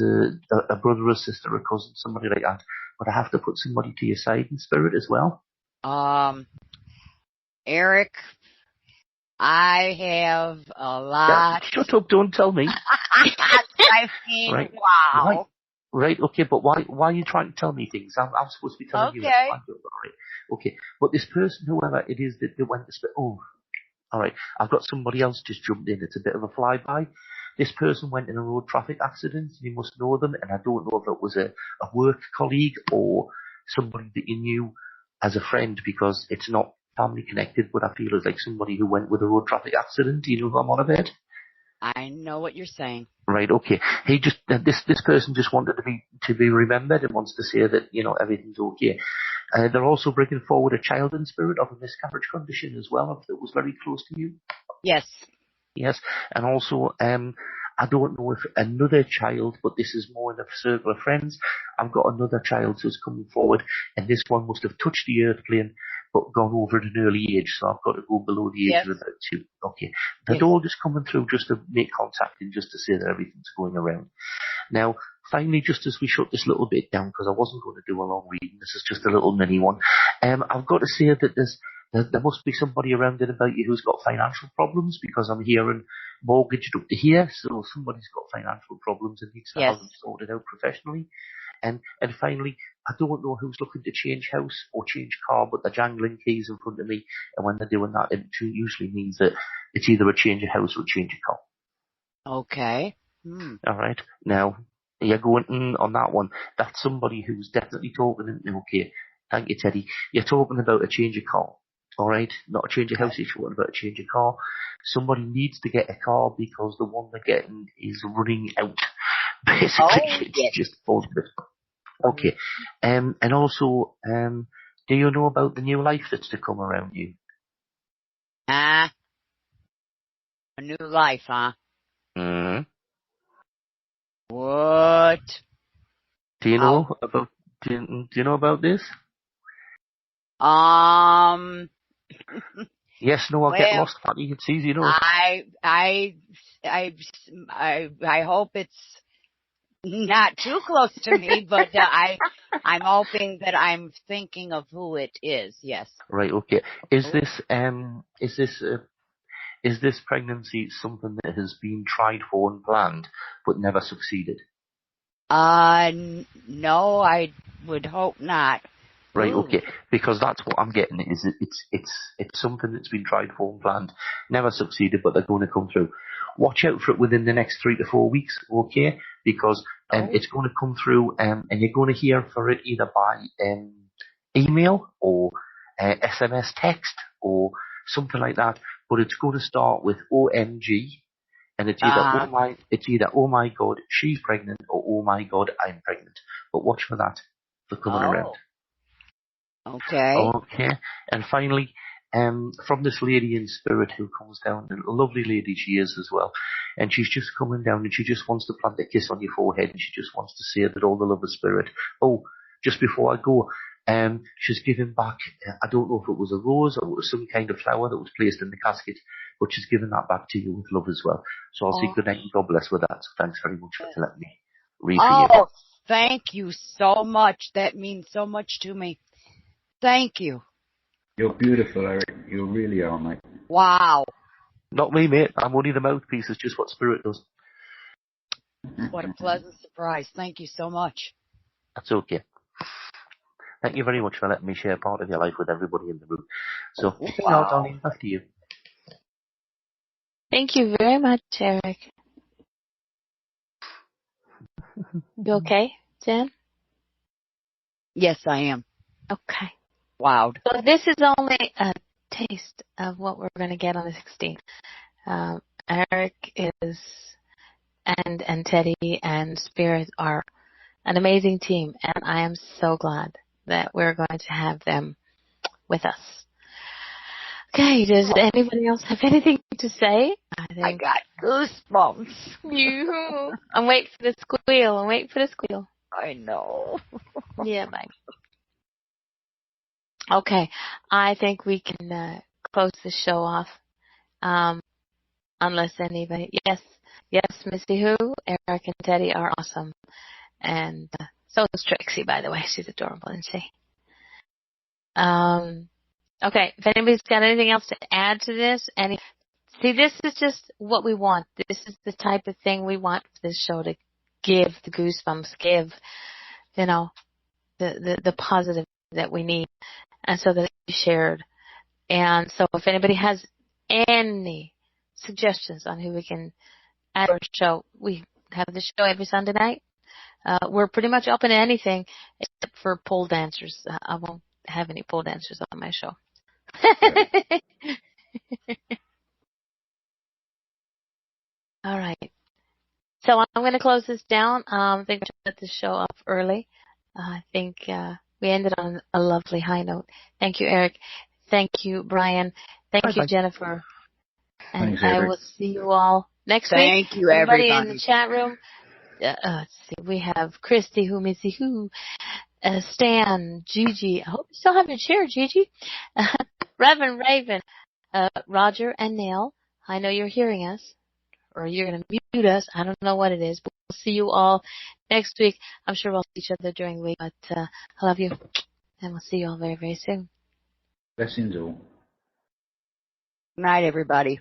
a brother or sister or cousin, somebody like that, but I have to put somebody to your side in spirit as well. Eric, I have a lot. Shut up, don't tell me. I mean, Right. wow. Right, okay, but why are you trying to tell me things? I'm supposed to be telling you. Okay. Right. Okay, but this person, whoever it is that went to alright, I've got somebody else just jumped in. It's a bit of a flyby. This person went in a road traffic accident. You must know them, and I don't know if it was a work colleague or somebody that you knew as a friend, because it's not family connected, but I feel it's like somebody who went with a road traffic accident. Do you know who I'm on about? I know what you're saying. Right, okay. He just this person just wanted to be remembered and wants to say that, you know, everything's okay. They're also bringing forward a child in spirit of a miscarriage condition as well, if it was very close to you. Yes. Yes, and also I don't know if another child, but this is more in a circle of friends. I've got another child who's coming forward, and this one must have touched the earth plane but gone over at an early age, so I've got to go below the age of about 2. Okay, they're all just coming through just to make contact and just to say that everything's going around. Now, finally, just as we shut this little bit down, because I wasn't going to do a long reading, this is just a little mini one, I've got to say that there must be somebody around and about you who's got financial problems, because I'm hearing mortgaged up to here, so somebody's got financial problems and needs to have them sorted out professionally. And finally, I don't know who's looking to change house or change car, but they're jangling keys in front of me, and when they're doing that, it usually means that it's either a change of house or a change of car. Okay. All right. Now, you're going on that one. That's somebody who's definitely talking. Okay. Thank you, Teddy. You're talking about a change of car. All right. Not a change of house. You're talking about a change of car. Somebody needs to get a car because the one they're getting is running out. Basically, it's just bullshit. Okay. And also, do you know about the new life that's to come around you? A new life, huh? Mm-hmm. What? Do you know about? Do you know about this? Yes, no, I'll get lost, Patty. It's easy enough. I hope it's not too close to me, but I'm hoping that I'm thinking of who it is. Yes. Right. Okay. Is this pregnancy something that has been tried for and planned but never succeeded? No, I would hope not. Right, okay, because that's what I'm getting. Is it's something that's been tried for and planned, never succeeded, but they're going to come through. Watch out for it within the next 3 to 4 weeks, okay? Because it's going to come through, and you're going to hear for it either by email or SMS text or something like that. But it's going to start with OMG, and it's either oh my God, she's pregnant, or oh my God, I'm pregnant. But watch for that for coming around. Okay. Okay. And finally, from this lady in spirit who comes down, a lovely lady she is as well, and she's just coming down and she just wants to plant a kiss on your forehead and she just wants to say that all the love of spirit. Oh, just before I go, she's given back, I don't know if it was a rose or it was some kind of flower that was placed in the casket, but she's given that back to you with love as well. So I'll say good night and God bless with that. So thanks very much for letting me read for you. Oh, thank you so much. That means so much to me. Thank you. You're beautiful, Eric. You really are, mate. Wow. Not me, mate. I'm only the mouthpiece. It's just what spirit does. What a pleasant surprise. Thank you so much. That's okay. Thank you very much for letting me share part of your life with everybody in the room. So, darling, back to you. Thank you very much, Eric. You okay, Jen? Yes, I am. Okay. Wow. So this is only a taste of what we're going to get on the 16th. Eric is, and Teddy and Spirit are an amazing team, and I am so glad that we're going to have them with us. Okay, does anybody else have anything to say? I got goosebumps. I'm waiting for the squeal. I know. Yeah, bye. Okay, I think we can close the show off. Unless anybody, yes, Missy Who, Eric and Teddy are awesome. And so is Trixie, by the way. She's adorable, isn't she? Okay, if anybody's got anything else to add to this, see, this is just what we want. This is the type of thing we want this show to give the goosebumps, give, the positive that we need, and so that you shared. And so if anybody has any suggestions on who we can add to our show, we have the show every Sunday night. We're pretty much open to anything except for pole dancers. I won't have any pole dancers on my show. All right. So I'm going to close this down. I think we should let the show off early. I think we ended on a lovely high note. Thank you, Eric. Thank you, Brian. Thank you, Jennifer. And Thanks, I Eric. will see you all next week. Thank you, Everybody in the everybody. chat room. Let's see. We have Christy, who Missy, who Stan, Gigi. I hope you still haven't shared, Gigi. Reverend Raven, Roger, and Neil. I know you're hearing us, or you're going to mute us. I don't know what it is, but we'll see you all next week. I'm sure we'll see each other during the week, but I love you, and we'll see you all very, very soon. Blessings all. Good night, everybody.